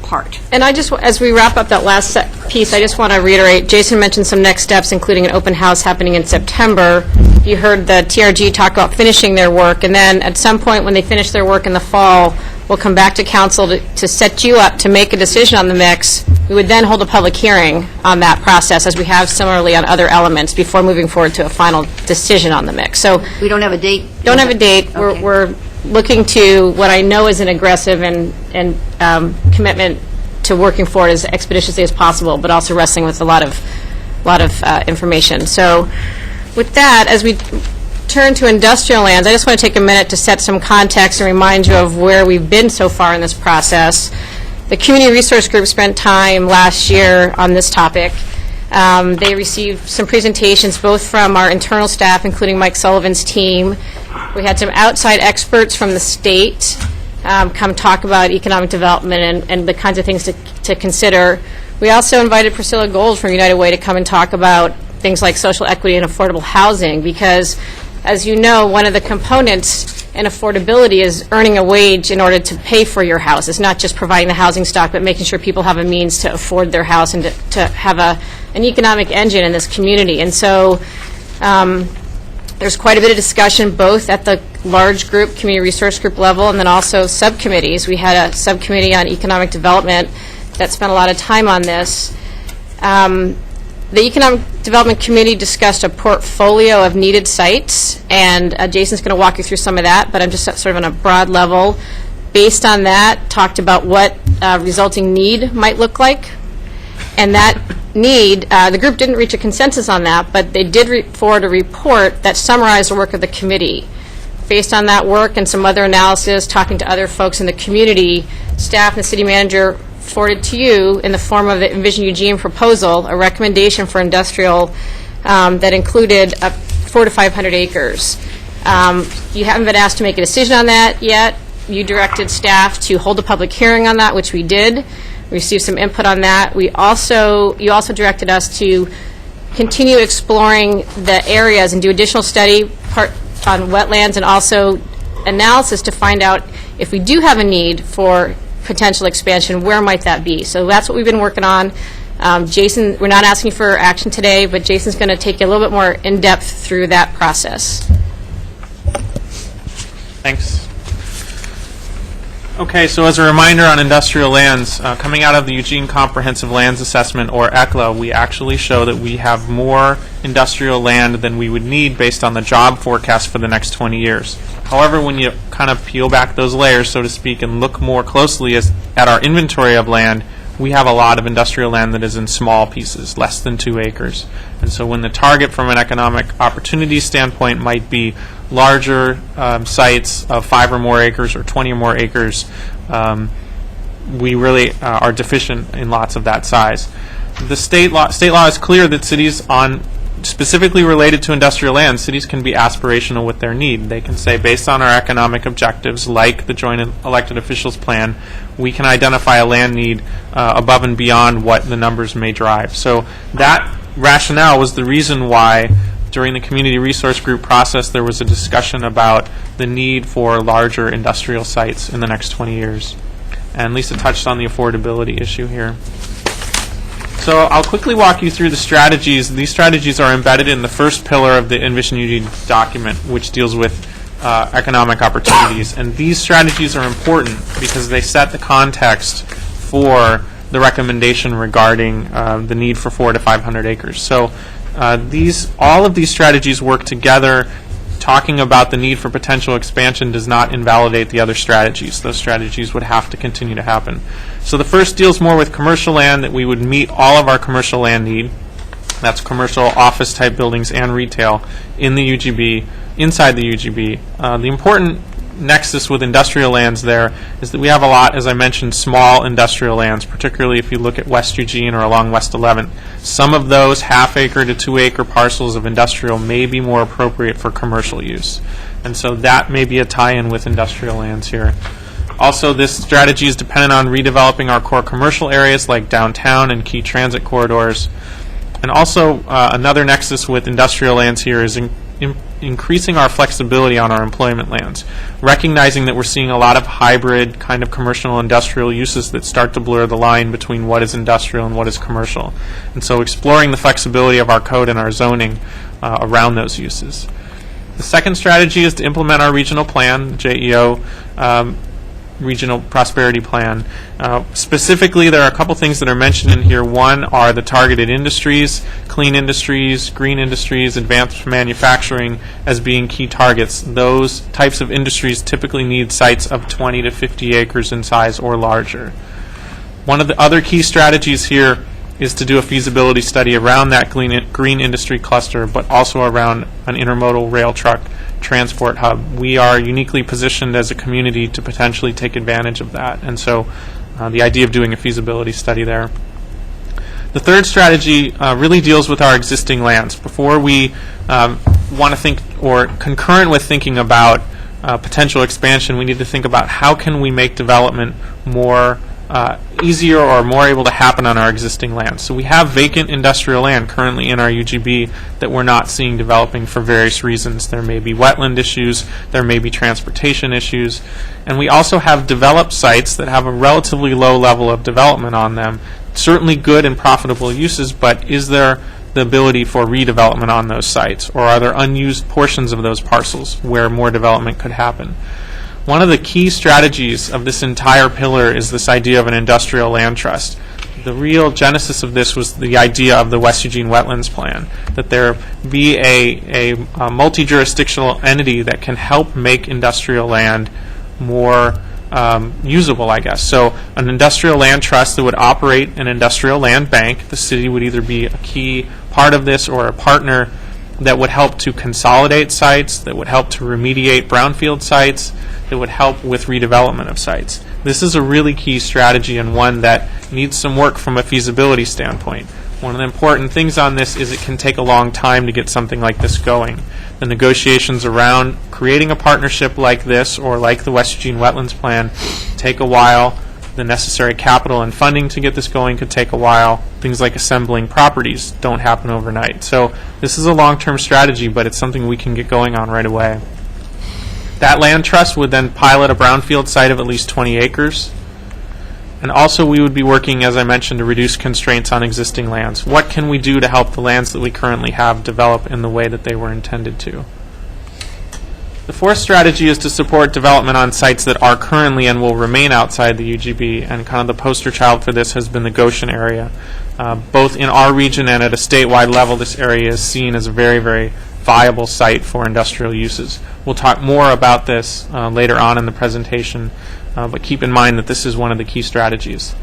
part. And as we wrap up that last piece, I just want to reiterate, Jason mentioned some next steps, including an open house happening in September. You heard the TRG talk about finishing their work, and then at some point when they finish their work in the fall, we'll come back to council to set you up to make a decision on the mix. We would then hold a public hearing on that process, as we have similarly on other elements, before moving forward to a final decision on the mix. So we don't have a date? Don't have a date. Okay. We're looking to what I know is an aggressive and commitment to working forward as expeditiously as possible, but also wrestling with a lot of information. So with that, as we turn to industrial lands, I just want to take a minute to set some context and remind you of where we've been so far in this process. The Community Resource Group spent time last year on this topic. They received some presentations both from our internal staff, including Mike Sullivan's team. We had some outside experts from the state come talk about economic development and the kinds of things to consider. We also invited Priscilla Gold from United Way to come and talk about things like social equity and affordable housing, because, as you know, one of the components in affordability is earning a wage in order to pay for your house. It's not just providing the housing stock, but making sure people have a means to afford their house and to have an economic engine in this community. And so there's quite a bit of discussion both at the large group, community resource group level, and then also subcommittees. We had a subcommittee on economic development that spent a lot of time on this. The Economic Development Committee discussed a portfolio of needed sites, and Jason's going to walk you through some of that, but I'm just sort of on a broad level. Based on that, talked about what resulting need might look like. And that need, the group didn't reach a consensus on that, but they did forward a report that summarized the work of the committee. Based on that work and some other analysis, talking to other folks in the community, staff and the city manager forwarded to you in the form of the Envision Eugene proposal, a recommendation for industrial that included 400 to 500 acres. You haven't been asked to make a decision on that yet. You directed staff to hold a public hearing on that, which we did. We received some input on that. You also directed us to continue exploring the areas and do additional study on wetlands and also analysis to find out if we do have a need for potential expansion, where might that be? So that's what we've been working on. Jason, we're not asking for action today, but Jason's going to take you a little bit more in-depth through that process. Thanks. Okay, so as a reminder on industrial lands, coming out of the Eugene Comprehensive Lands Assessment, or ECLA, we actually show that we have more industrial land than we would need based on the job forecast for the next 20 years. However, when you kind of peel back those layers, so to speak, and look more closely at our inventory of land, we have a lot of industrial land that is in small pieces, less than 2 acres. And so when the target from an economic opportunity standpoint might be larger sites of 5 or more acres or 20 or more acres, we really are deficient in lots of that size. The state law is clear that cities specifically related to industrial land, cities can be aspirational with their need. They can say, based on our economic objectives, like the Joint Elected Officials Plan, we can identify a land need above and beyond what the numbers may drive. So that rationale was the reason why during the community resource group process there was a discussion about the need for larger industrial sites in the next 20 years. And Lisa touched on the affordability issue here. So I'll quickly walk you through the strategies. These strategies are embedded in the first pillar of the Envision Eugene document, which deals with economic opportunities. And these strategies are important because they set the context for the recommendation regarding the need for 400 to 500 acres. So all of these strategies work together. Talking about the need for potential expansion does not invalidate the other strategies. Those strategies would have to continue to happen. So the first deals more with commercial land, that we would meet all of our commercial land need. That's commercial office type buildings and retail in the UGB, inside the UGB. The important nexus with industrial lands there is that we have a lot, as I mentioned, small industrial lands, particularly if you look at West Eugene or along West 11th. Some of those half-acre to 2-acre parcels of industrial may be more appropriate for commercial use. And so that may be a tie-in with industrial lands here. Also, this strategy is dependent on redeveloping our core commercial areas like downtown and key transit corridors. And also, another nexus with industrial lands here is increasing our flexibility on our employment lands, recognizing that we're seeing a lot of hybrid kind of commercial industrial uses that start to blur the line between what is industrial and what is commercial. And so exploring the flexibility of our code and our zoning around those uses. The second strategy is to implement our regional plan, JEO, Regional Prosperity Plan. Specifically, there are a couple things that are mentioned in here. One are the targeted industries, clean industries, green industries, advanced manufacturing as being key targets. Those types of industries typically need sites of 20 to 50 acres in size or larger. One of the other key strategies here is to do a feasibility study around that green industry cluster, but also around an intermodal rail truck transport hub. We are uniquely positioned as a community to potentially take advantage of that, and so the idea of doing a feasibility study there. The third strategy really deals with our existing lands. Before we want to think, or concurrent with thinking about potential expansion, we need to think about how can we make development more easier or more able to happen on our existing land. So we have vacant industrial land currently in our UGB that we're not seeing developing for various reasons. There may be wetland issues, there may be transportation issues, and we also have developed sites that have a relatively low level of development on them. Certainly good and profitable uses, but is there the ability for redevelopment on those sites, or are there unused portions of those parcels where more development could happen? One of the key strategies of this entire pillar is this idea of an industrial land trust. The real genesis of this was the idea of the West Eugene Wetlands Plan, that there be a multi-jurisdictional entity that can help make industrial land more usable, I guess. So an industrial land trust that would operate an industrial land bank. The city would either be a key part of this or a partner that would help to consolidate sites, that would help to remediate brownfield sites, that would help with redevelopment of sites. This is a really key strategy and one that needs some work from a feasibility standpoint. One of the important things on this is it can take a long time to get something like this going. The negotiations around creating a partnership like this or like the West Eugene Wetlands Plan take a while. The necessary capital and funding to get this going could take a while. Things like assembling properties don't happen overnight. So this is a long-term strategy, but it's something we can get going on right away. That land trust would then pilot a brownfield site of at least 20 acres. And also we would be working, as I mentioned, to reduce constraints on existing lands. What can we do to help the lands that we currently have develop in the way that they were intended to? The fourth strategy is to support development on sites that are currently and will remain outside the UGB, and kind of the poster child for this has been the Goshen area. Both in our region and at a statewide level, this area is seen as a very, very viable site for industrial uses. We'll talk more about this later on in the presentation, but keep in mind that this is one of the key strategies.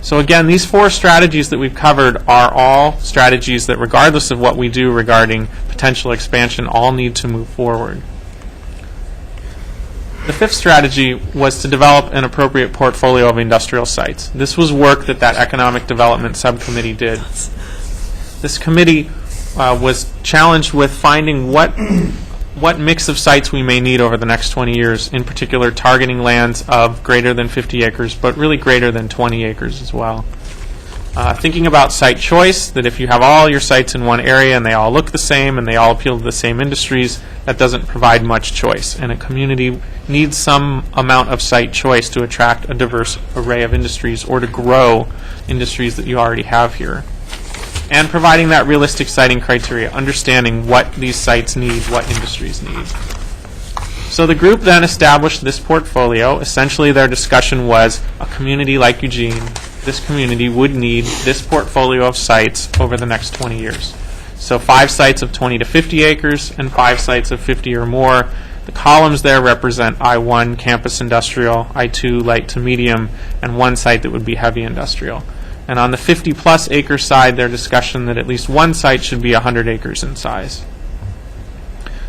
So again, these four strategies that we've covered are all strategies that, regardless of what we do regarding potential expansion, all need to move forward. The fifth strategy was to develop an appropriate portfolio of industrial sites. This was work that Economic Development Subcommittee did. This committee was challenged with finding what mix of sites we may need over the next 20 years, in particular targeting lands of greater than 50 acres, but really greater than 20 acres as well. Thinking about site choice, that if you have all your sites in one area and they all look the same and they all appeal to the same industries, that doesn't provide much choice. And a community needs some amount of site choice to attract a diverse array of industries or to grow industries that you already have here. And providing that realistic siting criteria, understanding what these sites need, what industries need. So the group then established this portfolio. Essentially their discussion was a community like Eugene, this community would need this portfolio of sites over the next 20 years. So 5 sites of 20 to 50 acres and 5 sites of 50 or more. The columns there represent I-1, campus industrial, I-2, light to medium, and 1 site that would be heavy industrial. And on the 50-plus acre side, their discussion that at least 1 site should be 100 acres in size.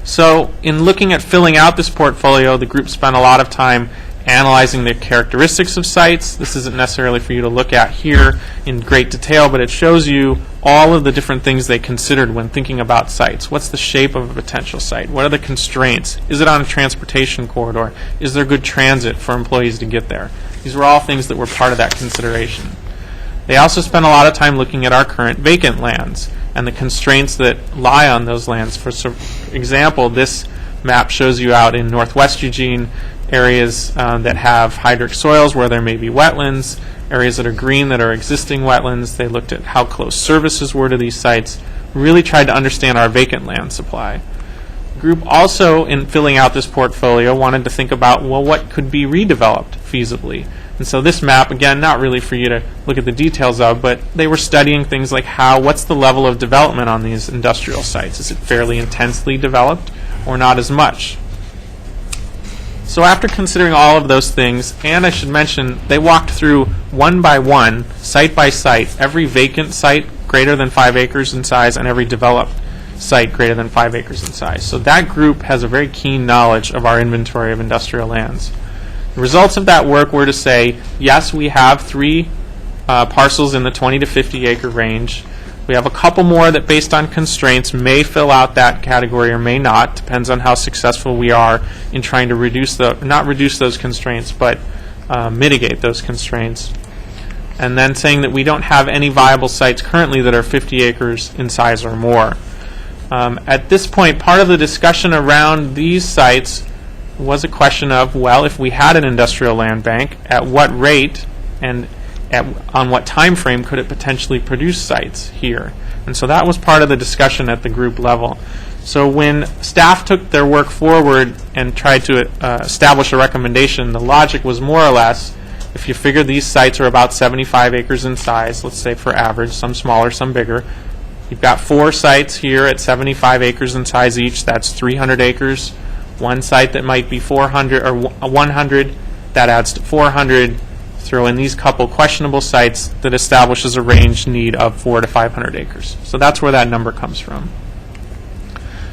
So in looking at filling out this portfolio, the group spent a lot of time analyzing the characteristics of sites. This isn't necessarily for you to look at here in great detail, but it shows you all of the different things they considered when thinking about sites. What's the shape of a potential site? What are the constraints? Is it on a transportation corridor? Is there good transit for employees to get there? These were all things that were part of that consideration. They also spent a lot of time looking at our current vacant lands and the constraints that lie on those lands. For example, this map shows you out in northwest Eugene areas that have hydric soils where there may be wetlands, areas that are green that are existing wetlands. They looked at how close services were to these sites, really tried to understand our vacant land supply. The group also, in filling out this portfolio, wanted to think about, well, what could be redeveloped feasibly? And so this map, again, not really for you to look at the details of, but they were studying things like what's the level of development on these industrial sites? Is it fairly intensely developed or not as much? So after considering all of those things, and I should mention, they walked through one by one, site by site, every vacant site greater than 5 acres in size and every developed site greater than 5 acres in size. So that group has a very keen knowledge of our inventory of industrial lands. The results of that work were to say, yes, we have 3 parcels in the 20 to 50 acre range. We have a couple more that, based on constraints, may fill out that category or may not. Depends on how successful we are in trying to not reduce those constraints, but mitigate those constraints. And then saying that we don't have any viable sites currently that are 50 acres in size or more. At this point, part of the discussion around these sites was a question of, well, if we had an industrial land bank, at what rate and on what time frame could it potentially produce sites here? And so that was part of the discussion at the group level. So when staff took their work forward and tried to establish a recommendation, the logic was more or less, if you figure these sites are about 75 acres in size, let's say for average, some smaller, some bigger, you've got 4 sites here at 75 acres in size each, that's 300 acres. 1 site that might be 400 or 100, that adds to 400. Throw in these couple questionable sites, that establishes a range need of 400 to 500 acres. So that's where that number comes from.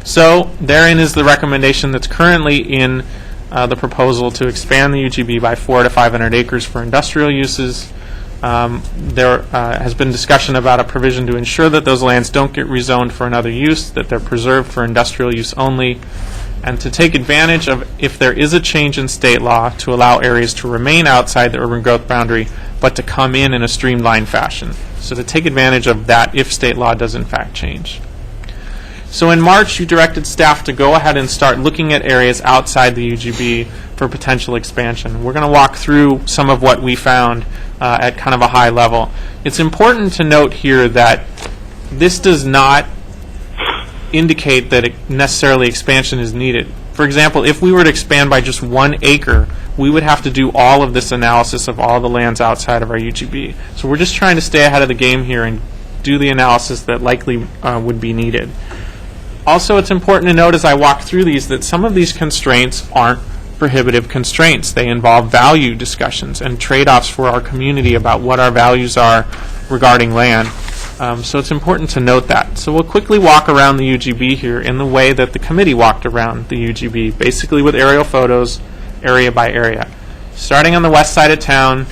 So therein is the recommendation that's currently in the proposal to expand the UGB by 400 to 500 acres for industrial uses. There has been discussion about a provision to ensure that those lands don't get rezoned for another use, that they're preserved for industrial use only, and to take advantage of, if there is a change in state law, to allow areas to remain outside the urban growth boundary, but to come in a streamlined fashion. So to take advantage of that if state law does in fact change. So in March, you directed staff to go ahead and start looking at areas outside the UGB for potential expansion. We're going to walk through some of what we found at kind of a high level. It's important to note here that this does not indicate that necessarily expansion is needed. For example, if we were to expand by just 1 acre, we would have to do all of this analysis of all the lands outside of our UGB. So we're just trying to stay ahead of the game here and do the analysis that likely would be needed. Also, it's important to note as I walk through these that some of these constraints aren't prohibitive constraints. They involve value discussions and trade-offs for our community about what our values are regarding land. So it's important to note that. So we'll quickly walk around the UGB here in the way that the committee walked around the UGB, basically with aerial photos, area by area. Starting on the west side of town,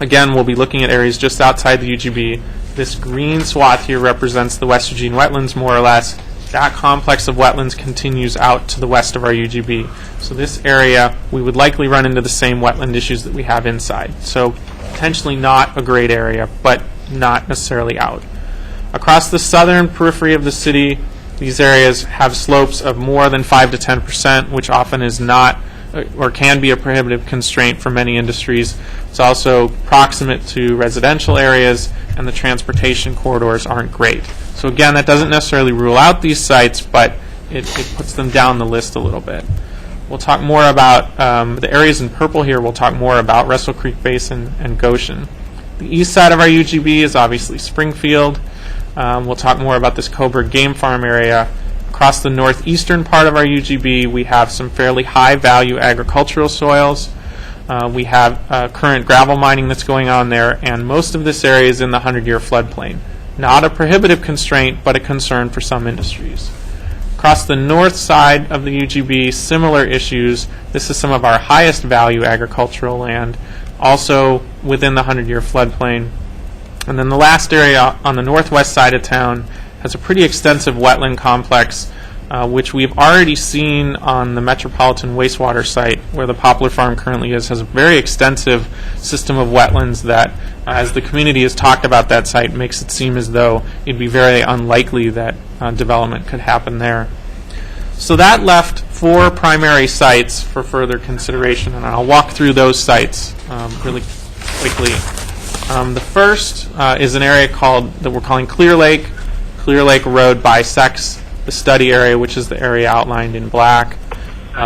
again, we'll be looking at areas just outside the UGB. This green swath here represents the West Eugene wetlands, more or less. That complex of wetlands continues out to the west of our UGB. So this area, we would likely run into the same wetland issues that we have inside. So potentially not a great area, but not necessarily out. Across the southern periphery of the city, these areas have slopes of more than 5 to 10%, which often is not or can be a prohibitive constraint for many industries. It's also proximate to residential areas, and the transportation corridors aren't great. So again, that doesn't necessarily rule out these sites, but it puts them down the list a little bit. We'll talk more about the areas in purple here. We'll talk more about Russell Creek Basin and Goshen. The east side of our UGB is obviously Springfield. We'll talk more about this Coburg Game Farm area. Across the northeastern part of our UGB, we have some fairly high-value agricultural soils. We have current gravel mining that's going on there, and most of this area is in the 100-year floodplain. Not a prohibitive constraint, but a concern for some industries. Across the north side of the UGB, similar issues. This is some of our highest value agricultural land, also within the 100-year floodplain. And then the last area on the northwest side of town has a pretty extensive wetland complex, which we've already seen on the Metropolitan Wastewater site, where the Poplar Farm currently is, has a very extensive system of wetlands that, as the community has talked about that site, makes it seem as though it'd be very unlikely that development could happen there. So that left 4 primary sites for further consideration, and I'll walk through those sites really quickly. The first is an area that we're calling Clear Lake. Clear Lake Road bisects the study area, which is the area outlined in black.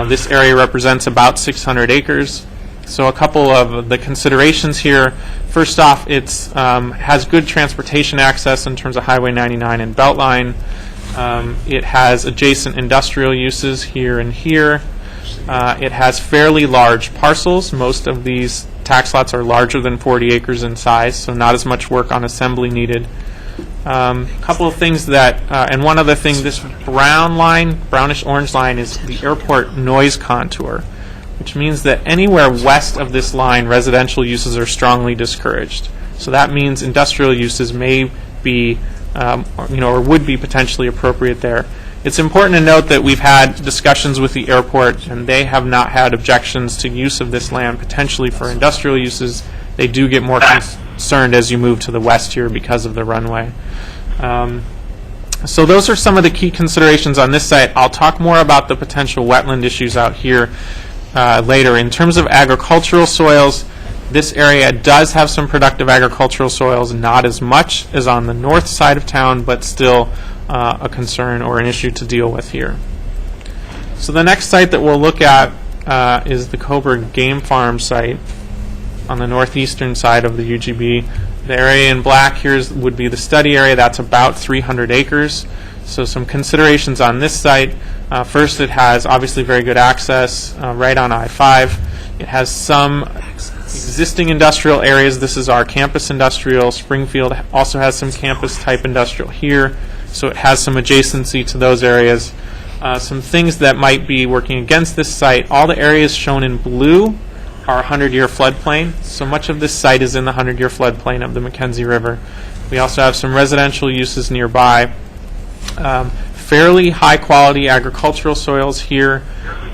This area represents about 600 acres. So a couple of the considerations here. First off, it has good transportation access in terms of Highway 99 and Beltline. It has adjacent industrial uses here and here. It has fairly large parcels. Most of these tax lots are larger than 40 acres in size, so not as much work on assembly needed. A couple of things that, and one other thing, this brownish-orange line is the airport noise contour, which means that anywhere west of this line, residential uses are strongly discouraged. So that means industrial uses may be, or would be potentially appropriate there. It's important to note that we've had discussions with the airport, and they have not had objections to use of this land potentially for industrial uses. They do get more concerned as you move to the west here because of the runway. So those are some of the key considerations on this site. I'll talk more about the potential wetland issues out here later. In terms of agricultural soils, this area does have some productive agricultural soils, not as much as on the north side of town, but still a concern or an issue to deal with here. So the next site that we'll look at is the Coburg Game Farm site on the northeastern side of the UGB. The area in black here would be the study area. That's about 300 acres. So some considerations on this site. First, it has obviously very good access right on I-5. It has some existing industrial areas. This is our campus industrial. Springfield also has some campus-type industrial here, so it has some adjacency to those areas. Some things that might be working against this site, all the areas shown in blue are 100-year floodplain. So much of this site is in the 100-year floodplain of the Mackenzie River. We also have some residential uses nearby. Fairly high-quality agricultural soils here.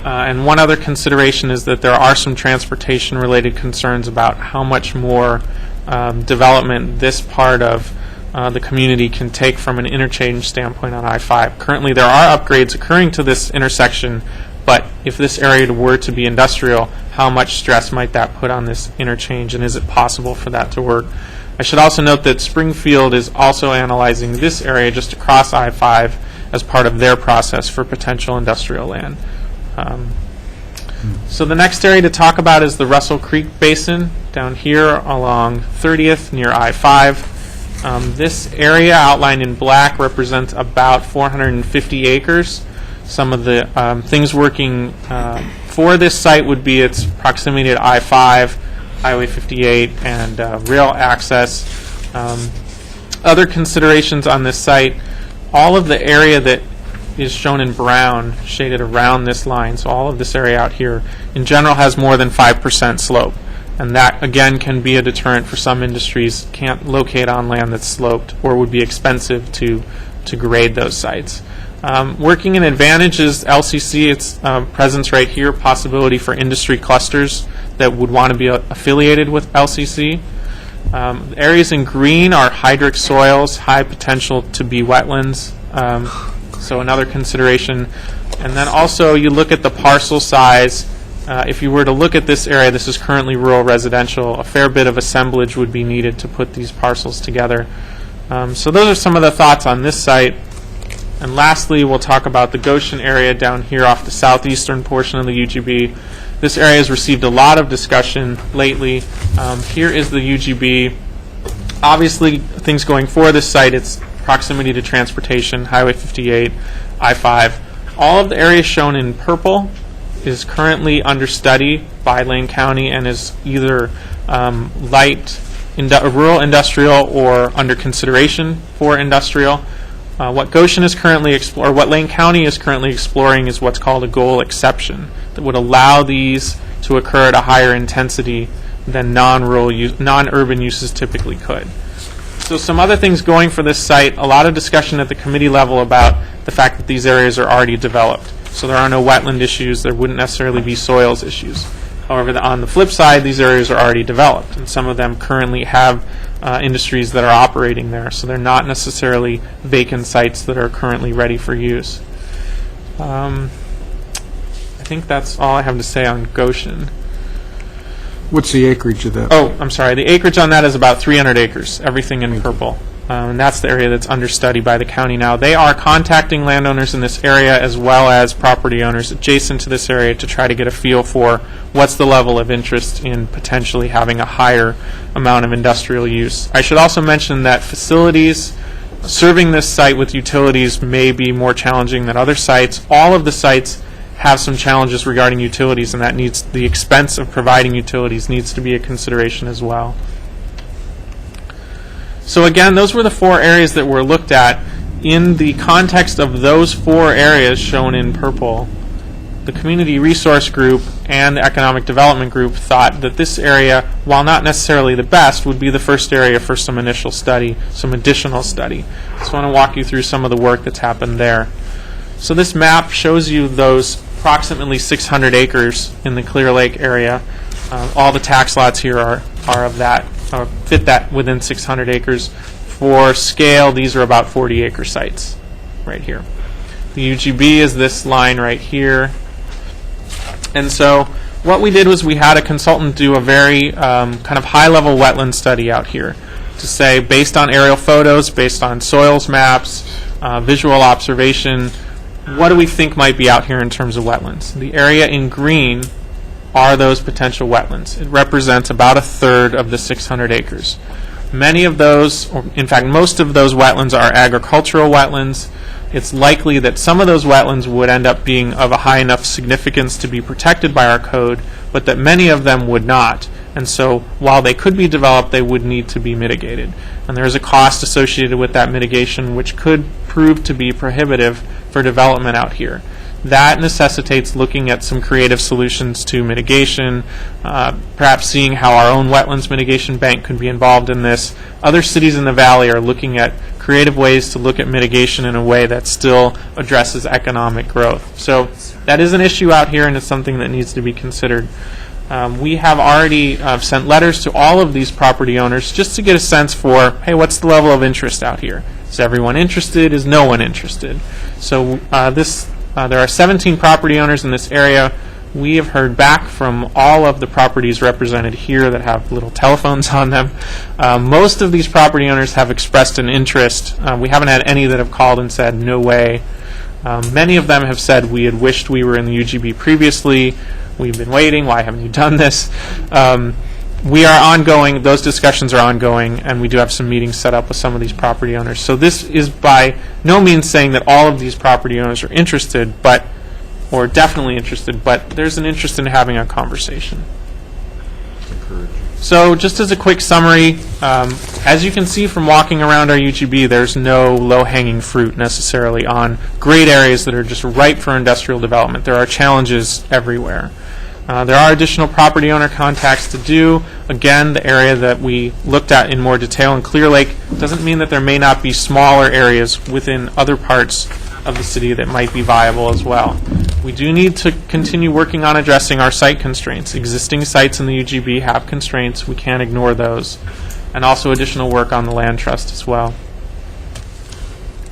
And one other consideration is that there are some transportation-related concerns about how much more development this part of the community can take from an interchange standpoint on I-5. Currently, there are upgrades occurring to this intersection, but if this area were to be industrial, how much stress might that put on this interchange, and is it possible for that to work? I should also note that Springfield is also analyzing this area just across I-5 as part of their process for potential industrial land. So the next area to talk about is the Russell Creek Basin down here along 30th near I-5. This area outlined in black represents about 450 acres. Some of the things working for this site would be its proximity to I-5, Highway 58, and rail access. Other considerations on this site, all of the area that is shown in brown, shaded around this line, so all of this area out here, in general has more than 5% slope. And that, again, can be a deterrent for some industries, can't locate on land that's sloped or would be expensive to grade those sites. Working in advantage is LCC, its presence right here, possibility for industry clusters that would want to be affiliated with LCC. Areas in green are hydric soils, high potential to be wetlands. So another consideration. And then also you look at the parcel size. If you were to look at this area, this is currently rural residential, a fair bit of assemblage would be needed to put these parcels together. So those are some of the thoughts on this site. And lastly, we'll talk about the Goshen area down here off the southeastern portion of the UGB. This area has received a lot of discussion lately. Here is the UGB. Obviously, things going for this site, it's proximity to transportation, Highway 58, I-5. All of the areas shown in purple is currently under study by Lane County and is either rural industrial or under consideration for industrial. What Goshen is currently exploring, or what Lane County is currently exploring, is what's called a goal exception that would allow these to occur at a higher intensity than non-urban uses typically could. So some other things going for this site, a lot of discussion at the committee level about the fact that these areas are already developed. So there are no wetland issues, there wouldn't necessarily be soils issues. However, on the flip side, these areas are already developed, and some of them currently have industries that are operating there, so they're not necessarily vacant sites that are currently ready for use. I think that's all I have to say on Goshen. What's the acreage of that? Oh, I'm sorry. The acreage on that is about 300 acres, everything in purple. And that's the area that's under study by the county now. They are contacting landowners in this area as well as property owners adjacent to this area to try to get a feel for what's the level of interest in potentially having a higher amount of industrial use. I should also mention that facilities serving this site with utilities may be more challenging than other sites. All of the sites have some challenges regarding utilities, and that needs, the expense of providing utilities needs to be a consideration as well. So again, those were the 4 areas that were looked at. In the context of those 4 areas shown in purple, the Community Resource Group and the Economic Development Group thought that this area, while not necessarily the best, would be the first area for some initial study, some additional study. So I want to walk you through some of the work that's happened there. So this map shows you those approximately 600 acres in the Clear Lake area. All the tax lots here are of that, fit that within 600 acres. For scale, these are about 40-acre sites right here. The UGB is this line right here. And so what we did was we had a consultant do a very kind of high-level wetland study out here to say, based on aerial photos, based on soils maps, visual observation, what do we think might be out here in terms of wetlands? The area in green are those potential wetlands. It represents about 1/3 of the 600 acres. Many of those, or in fact most of those wetlands are agricultural wetlands. It's likely that some of those wetlands would end up being of a high enough significance to be protected by our code, but that many of them would not. And so while they could be developed, they would need to be mitigated. And there is a cost associated with that mitigation which could prove to be prohibitive for development out here. That necessitates looking at some creative solutions to mitigation, perhaps seeing how our own Wetlands Mitigation Bank could be involved in this. Other cities in the valley are looking at creative ways to look at mitigation in a way that still addresses economic growth. So that is an issue out here, and it's something that needs to be considered. We have already sent letters to all of these property owners just to get a sense for, hey, what's the level of interest out here? Is everyone interested? Is no one interested? So there are 17 property owners in this area. We have heard back from all of the properties represented here that have little telephones on them. Most of these property owners have expressed an interest. We haven't had any that have called and said, no way. Many of them have said we had wished we were in the UGB previously. We've been waiting. Why haven't you done this? We are ongoing. Those discussions are ongoing, and we do have some meetings set up with some of these property owners. So this is by no means saying that all of these property owners are interested, or definitely interested, but there's an interest in having a conversation. So just as a quick summary, as you can see from walking around our UGB, there's no low-hanging fruit necessarily on great areas that are just ripe for industrial development. There are challenges everywhere. There are additional property owner contacts to do. Again, the area that we looked at in more detail in Clear Lake doesn't mean that there may not be smaller areas within other parts of the city that might be viable as well. We do need to continue working on addressing our site constraints. Existing sites in the UGB have constraints. We can't ignore those. And also additional work on the land trust as well.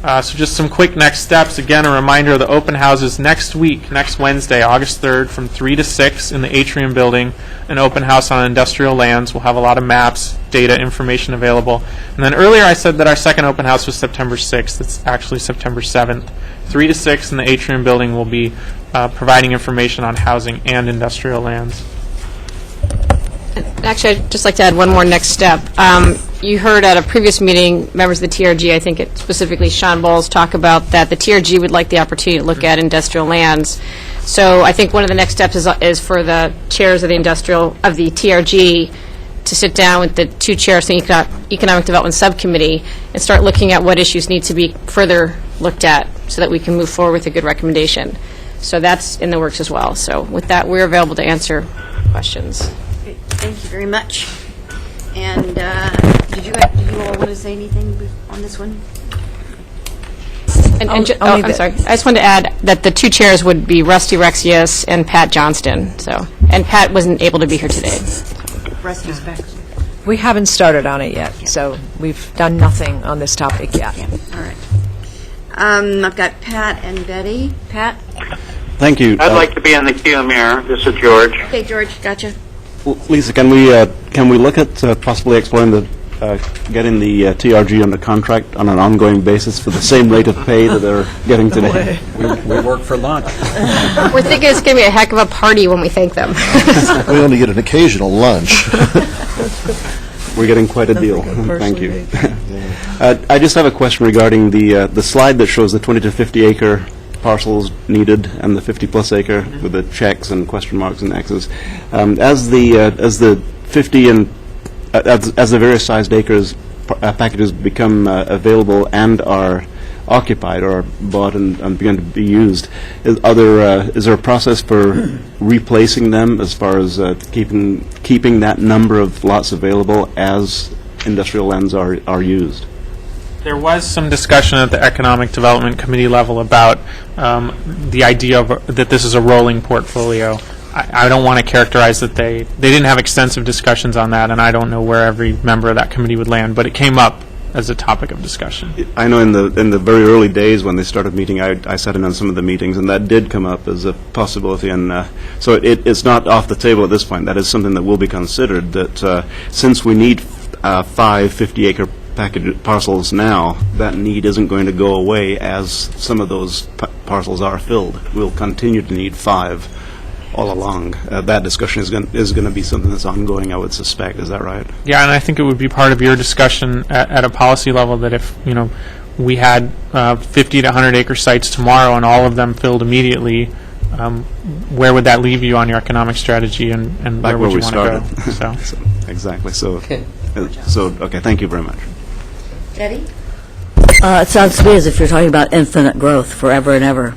So just some quick next steps. Again, a reminder of the open houses next week, next Wednesday, August 3rd, from 3 to 6 in the Atrium Building, an open house on industrial lands. We'll have a lot of maps, data, information available. And then earlier I said that our second open house was September 6th. It's actually September 7th. 3 to 6 in the Atrium Building will be providing information on housing and industrial lands. Actually, I'd just like to add one more next step. You heard at a previous meeting, members of the TRG, I think it specifically Sean Bowles, talk about that the TRG would like the opportunity to look at industrial lands. So I think one of the next steps is for the chairs of the TRG to sit down with the two chairs of the Economic Development Subcommittee and start looking at what issues need to be further looked at so that we can move forward with a good recommendation. So that's in the works as well. So with that, we're available to answer questions. Great. Thank you very much. And did you all want to say anything on this one? I'm sorry. I just wanted to add that the two chairs would be Rusty Rexius and Pat Johnston. So, and Pat wasn't able to be here today. Rusty's back. We haven't started on it yet, so we've done nothing on this topic yet. Yeah. All right. I've got Pat and Betty. Pat? Thank you. I'd like to be on the queue, Mayor. This is George. Okay, George, gotcha. Lisa, can we look at possibly exploring getting the TRG under contract on an ongoing basis for the same rate of pay that they're getting today? We work for lunch. We're thinking it's going to be a heck of a party when we thank them. We only get an occasional lunch. We're getting quite a deal. Thank you. I just have a question regarding the slide that shows the 20 to 50 acre parcels needed and the 50-plus acre with the checks and question marks and X's. As the 50 and as the various sized acres packages become available and are occupied or bought and begin to be used, is there a process for replacing them as far as keeping that number of lots available as industrial lands are used? There was some discussion at the Economic Development Committee level about the idea that this is a rolling portfolio. I don't want to characterize that they didn't have extensive discussions on that, and I don't know where every member of that committee would land, but it came up as a topic of discussion. I know in the very early days when they started meeting, I sat in on some of the meetings, and that did come up as a possibility. And so it's not off the table at this point. That is something that will be considered, that since we need 5 50-acre parcels now, that need isn't going to go away as some of those parcels are filled. We'll continue to need 5 all along. That discussion is going to be something that's ongoing, I would suspect. Is that right? Yeah, and I think it would be part of your discussion at a policy level that if we had 50 to 100 acre sites tomorrow and all of them filled immediately, where would that leave you on your economic strategy, and where would you want to go? So exactly. So okay. Thank you very much. Betty? It sounds to me as if you're talking about infinite growth, forever and ever.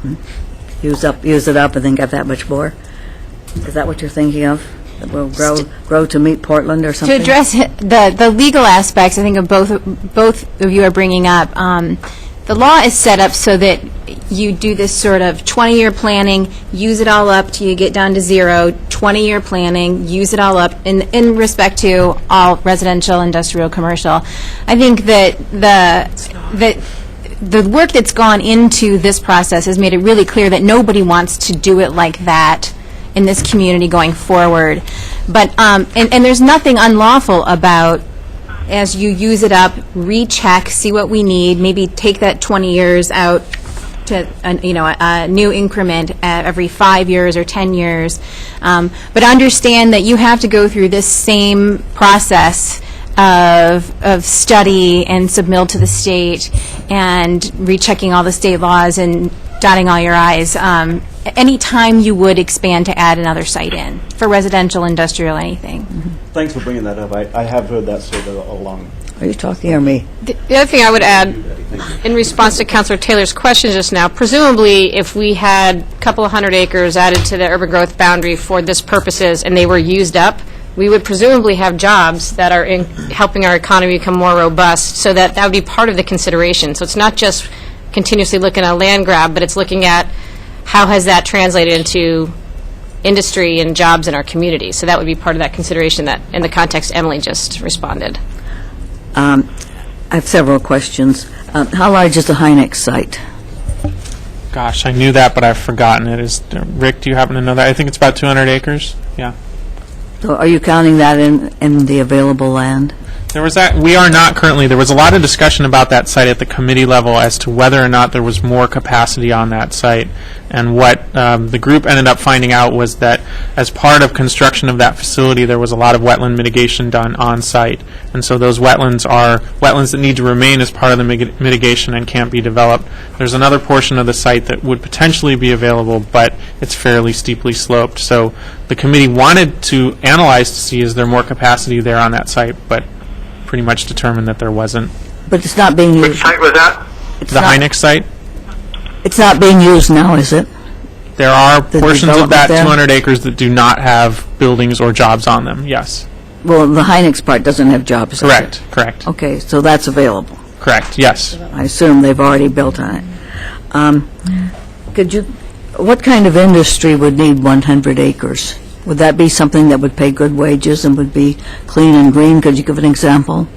Use it up, and then get that much more. Is that what you're thinking of? That we'll grow to meet Portland or something? To address the legal aspects, I think of both of you are bringing up. The law is set up so that you do this sort of 20-year planning, use it all up till you get down to 0, 20-year planning, use it all up in respect to all residential, industrial, commercial. I think that the work that's gone into this process has made it really clear that nobody wants to do it like that in this community going forward. But and there's nothing unlawful about, as you use it up, recheck, see what we need, maybe take that 20 years out to a new increment every 5 years or 10 years. But understand that you have to go through this same process of study and submit to the state and rechecking all the state laws and dotting all your I's. Any time you would expand to add another site in for residential, industrial, anything. Thanks for bringing that up. I have heard that said all along. Are you talking or me? The other thing I would add, in response to Councilor Taylor's question just now, presumably if we had a couple of 100 acres added to the urban growth boundary for this purposes and they were used up, we would presumably have jobs that are in helping our economy become more robust, so that would be part of the consideration. So it's not just continuously looking at land grab, but it's looking at how has that translated into industry and jobs in our community. So that would be part of that consideration that, in the context Emily just responded. I have several questions. How large is the Heinex site? Gosh, I knew that, but I've forgotten it. Rick, do you happen to know that? I think it's about 200 acres. Yeah. So are you counting that in the available land? We are not currently. There was a lot of discussion about that site at the committee level as to whether or not there was more capacity on that site. And what the group ended up finding out was that as part of construction of that facility, there was a lot of wetland mitigation done on site. And so those wetlands are wetlands that need to remain as part of the mitigation and can't be developed. There's another portion of the site that would potentially be available, but it's fairly steeply sloped. So the committee wanted to analyze to see is there more capacity there on that site, but pretty much determined that there wasn't. But it's not being used. Which site was that? The Heinex site? It's not being used now, is it? There are portions of that development there? 200 acres that do not have buildings or jobs on them, yes. Well, the Heinex part doesn't have jobs. does it? Correct. Okay, so that's available. Correct, yes. I assume they've already built on it. What kind of industry would need 100 acres? Would that be something that would pay good wages and would be clean and green? Could you give an example?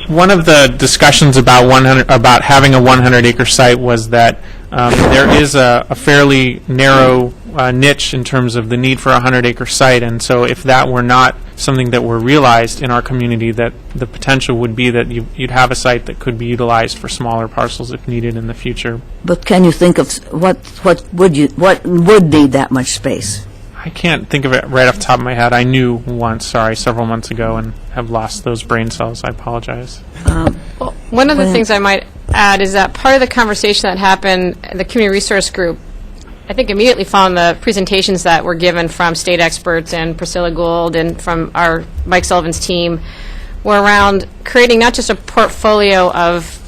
One of the discussions about having a 100-acre site was that there is a fairly narrow niche in terms of the need for a 100-acre site, and so if that were not something that were realized in our community, that the potential would be that you'd have a site that could be utilized for smaller parcels if needed in the future. But can you think of what would need that much space? I can't think of it right off the top of my head. I knew once, several months ago, and have lost those brain cells. I apologize. One of the things I might add is that part of the conversation that happened in the Community Resource Group, I think immediately following the presentations that were given from state experts and Priscilla Gould and from our Mike Sullivan's team, were around creating not just a portfolio of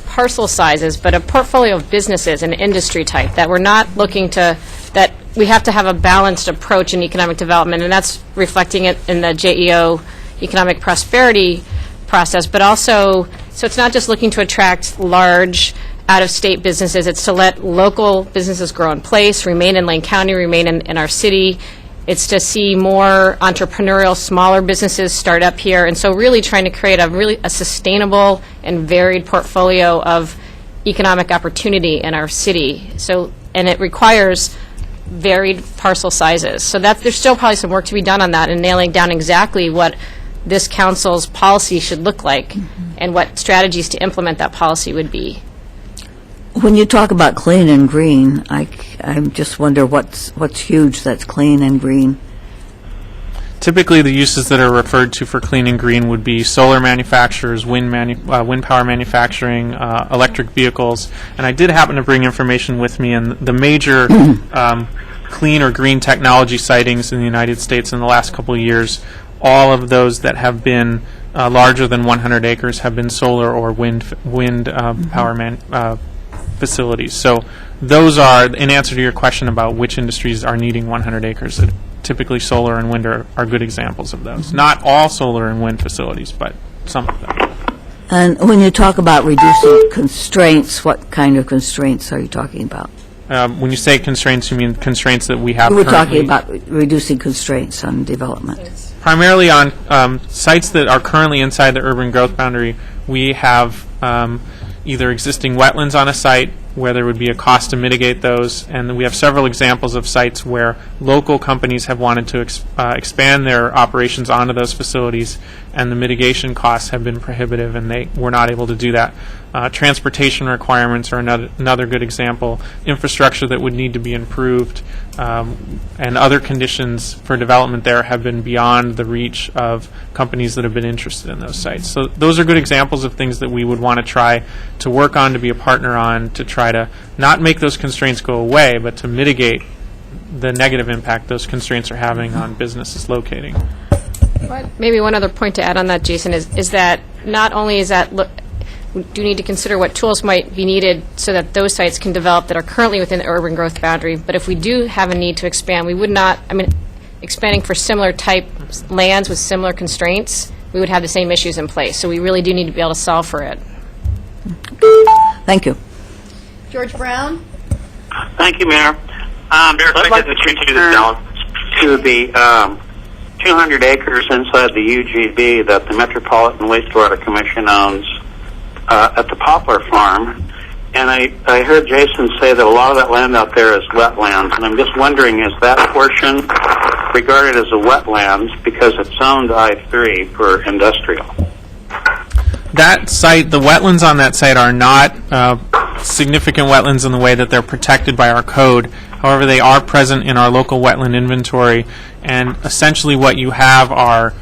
parcel sizes, but a portfolio of businesses and industry type, that we're not looking to, that we have to have a balanced approach in economic development, and that's reflecting it in the JEO economic prosperity process, but also, so it's not just looking to attract large out-of-state businesses, it's to let local businesses grow in place, remain in Lane County, remain in our city. It's to see more entrepreneurial, smaller businesses start up here, and so really trying to create a sustainable and varied portfolio of economic opportunity in our city. So, and it requires varied parcel sizes. So there's still probably some work to be done on that and nailing down exactly what this council's policy should look like and what strategies to implement that policy would be. When you talk about clean and green, I just wonder what's huge that's clean and green. Typically, the uses that are referred to for clean and green would be solar manufacturers, wind power manufacturing, electric vehicles. And I did happen to bring information with me, and the major clean or green technology sightings in the United States in the last couple of years, all of those that have been larger than 100 acres have been solar or wind power facilities. So those are, in answer to your question about which industries are needing 100 acres, typically solar and wind are good examples of those. Not all solar and wind facilities, but some of them. And when you talk about reducing constraints, what kind of constraints are you talking about? When you say constraints, you mean constraints that we have We're currently? talking about reducing constraints on development. Primarily on sites that are currently inside the urban growth boundary, we have either existing wetlands on a site where there would be a cost to mitigate those, and we have several examples of sites where local companies have wanted to expand their operations onto those facilities, and the mitigation costs have been prohibitive, and they were not able to do that. Transportation requirements are another good example. Infrastructure that would need to be improved, and other conditions for development there have been beyond the reach of companies that have been interested in those sites. So those are good examples of things that we would want to try to work on, to be a partner on, to try to not make those constraints go away, but to mitigate the negative impact those constraints are having on businesses locating. Maybe one other point to add on that, Jason, is that not only is that we do need to consider what tools might be needed so that those sites can develop that are currently within the urban growth boundary, but if we do have a need to expand, we would not, expanding for similar type lands with similar constraints, we would have the same issues in place. So we really do need to be able to solve for it. Thank you. George Brown? Thank you, Mayor. I'd like to return to the 200 acres inside the UGB that the Metropolitan Wastewater Commission owns at the Poplar Farm. And I heard Jason say that a lot of that land out there is wetlands. And I'm just wondering, is that portion regarded as a wetlands because it's zoned I-3 for industrial? That site, the wetlands on that site are not significant wetlands in the way that they're protected by our code. However, they are present in our local wetland inventory, and essentially what you have are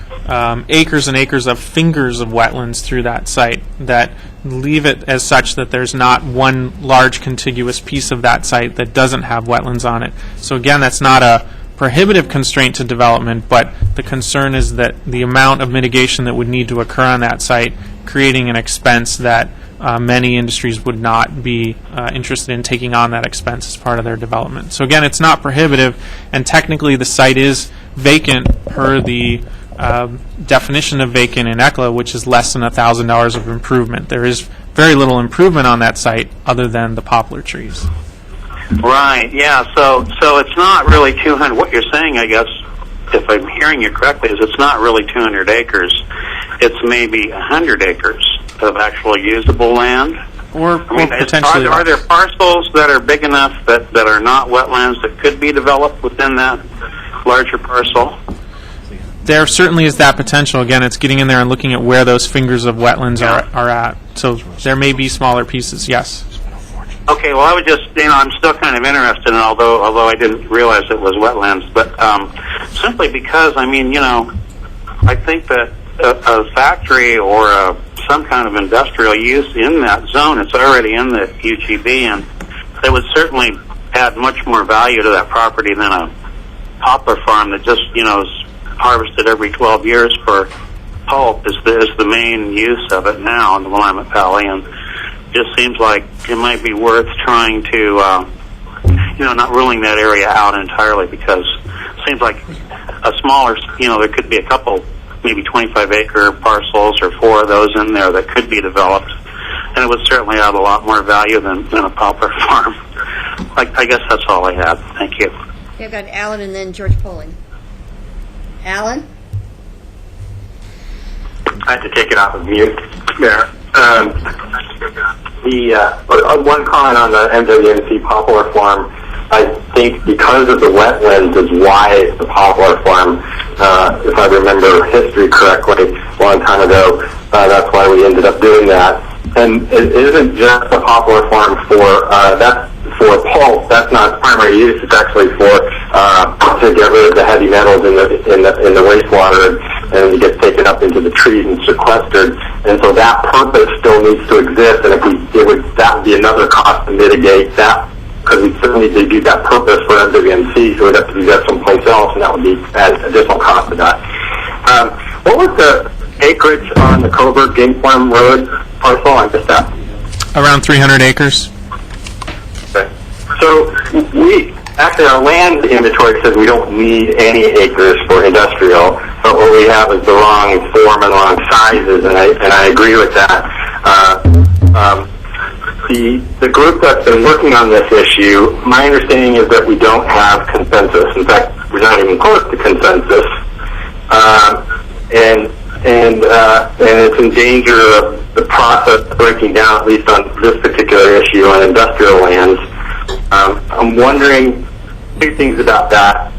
acres and acres of fingers of wetlands through that site that leave it as such that there's not one large contiguous piece of that site that doesn't have wetlands on it. So again, that's not a prohibitive constraint to development, but the concern is that the amount of mitigation that would need to occur on that site, creating an expense that many industries would not be interested in taking on that expense as part of their development. So again, it's not prohibitive, and technically the site is vacant per the definition of vacant in ECLA, which is less than $1,000 of improvement. There is very little improvement on that site other than the poplar trees. Right, yeah, so it's not really 200, what you're saying, I guess, if I'm hearing you correctly, is it's not really 200 acres. It's maybe 100 acres of actual usable land. Or potentially... Are there parcels that are big enough that are not wetlands that could be developed within that larger parcel? There certainly is that potential. Again, it's getting in there and looking at where those fingers of wetlands are at. So there may be smaller pieces, yes. Okay, well, I was just, I'm still kind of interested in it, although I didn't realize it was wetlands, but simply because, I think that a factory or some kind of industrial use in that zone, it's already in the UGB, and it would certainly add much more value to that property than a poplar farm that just, is harvested every 12 years for pulp is the main use of it now in the Willamette Valley, and just seems like it might be worth trying to, not ruling that area out entirely, because it seems like a smaller, there could be a couple, maybe 25-acre parcels or 4 of those in there that could be developed, and it would certainly add a lot more value than a poplar farm. I guess that's all I had. Thank you. Okay, I've got Alan and then George Poling. Alan? I had to take it off of mute there. One comment on the MWNC poplar farm. I think because of the wetlands is why it's the poplar farm. If I remember history correctly, a long time ago, that's why we ended up doing that. And it isn't just a poplar farm that's for pulp. That's not primary use. It's actually to get rid of the heavy metals in the wastewater, and it gets taken up into the trees and sequestered. And so that purpose still needs to exist. And that would be another cost to mitigate that, because we certainly need to do that purpose for MWNC, so we'd have to do that someplace else, and that would be an additional cost to that. What was the acreage on the Covert Game Farm Road parcel? I missed that. Around 300 acres. Okay. So our land inventory says we don't need any acres for industrial, but what we have is the wrong form and the wrong sizes, and I agree with that. The group that's been working on this issue, my understanding is that we don't have consensus. In fact, we're not even close to consensus, and it's in danger of the process breaking down, at least on this particular issue on industrial lands. I'm wondering 2 things about that.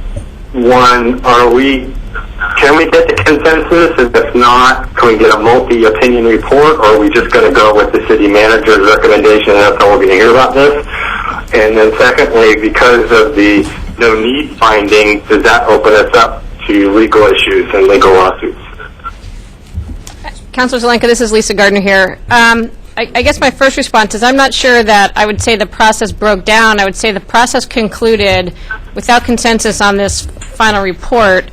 One, can we get to consensus? And if not, can we get a multi-opinion report, or are we just going to go with the city manager's recommendation and that's all we're going to hear about this? And then secondly, because of the no need finding, does that open us up to legal issues and legal lawsuits? Councilor Zelenka, this is Lisa Gardner here. I guess my first response is I'm not sure that I would say the process broke down. I would say the process concluded without consensus on this final report.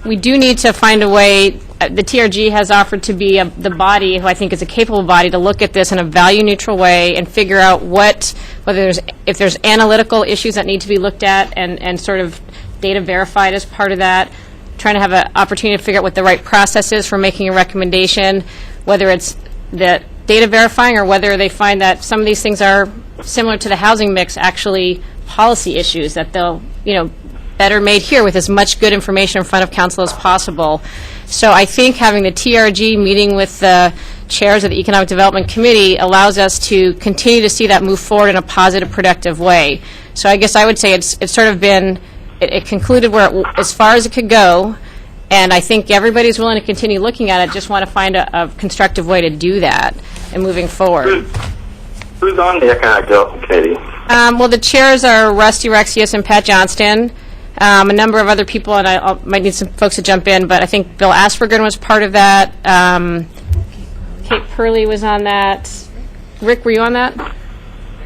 We do need to find a way. The TRG has offered to be the body, who I think is a capable body, to look at this in a value-neutral way and figure out if there's analytical issues that need to be looked at and sort of data verified as part of that. Trying to have an opportunity to figure out what the right process is for making a recommendation, whether it's the data verifying or whether they find that some of these things are similar to the housing mix, actually policy issues that they'll, better made here with as much good information in front of council as possible. So I think having the TRG meeting with the chairs of the Economic Development Committee allows us to continue to see that move forward in a positive, productive way. So I guess I would say it's sort of been, it concluded as far as it could go, and I think everybody's willing to continue looking at it, just want to find a constructive way to do that and moving forward. Who's on the Economic Development Committee? Well, the chairs are Rusty Rexius and Pat Johnston. A number of other people, and I might need some folks to jump in, but I think Bill Aspergren was part of that. Kate Purley was on that. Rick, were you on that?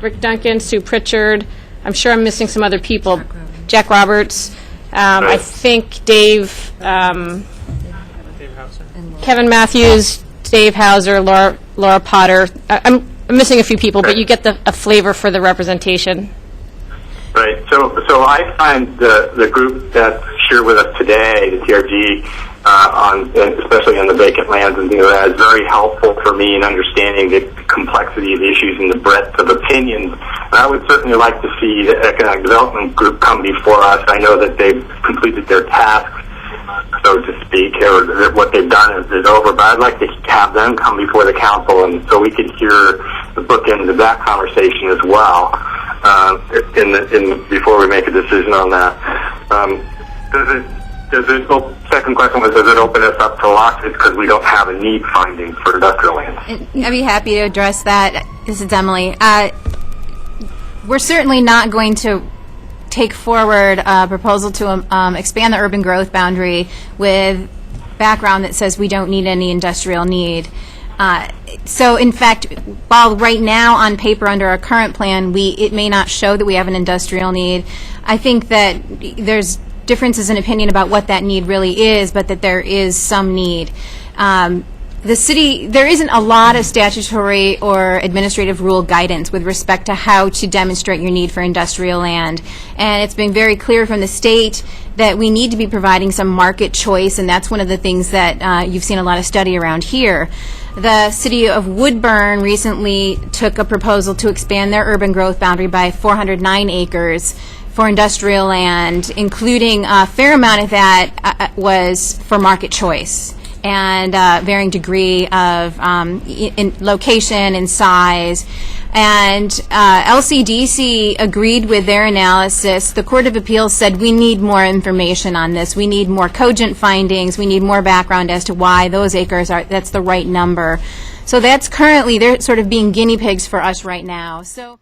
Rick Duncan, Sue Pritchard. I'm sure I'm missing some other people. Jack Roberts. I think Dave, Kevin Matthews, Dave Hauser, Laura Potter. I'm missing a few people, but you get a flavor for the representation. Right. So I find the group that's here with us today, the TRG, especially on the vacant lands and things like that, is very helpful for me in understanding the complexity of issues and the breadth of opinions. And I would certainly like to see the Economic Development Group come before us. I know that they've completed their tasks, so to speak, or what they've done is over, but I'd like to have them come before the council, and so we could hear the bookends of that conversation as well. Before we make a decision on that, second question was, does it open us up to lawsuits because we don't have a need finding for industrial land? I'd be happy to address that. This is Emily. We're certainly not going to take forward a proposal to expand the urban growth boundary with background that says we don't need any industrial need. So, in fact, while right now on paper under our current plan, it may not show that we have an industrial need, I think that there's differences in opinion about what that need really is, but that there is some need. The city, there isn't a lot of statutory or administrative rule guidance with respect to how to demonstrate your need for industrial land. And it's been very clear from the state that we need to be providing some market choice, and that's one of the things that you've seen a lot of study around here. The city of Woodburn recently took a proposal to expand their urban growth boundary by 409 acres for industrial land, including a fair amount of that was for market choice and varying degree of in location and size. And LCDC agreed with their analysis. The Court of Appeals said we need more information on this. We need more cogent findings. We need more background as to why those acres that's the right number. So that's currently, they're sort of being guinea pigs for us right now. So.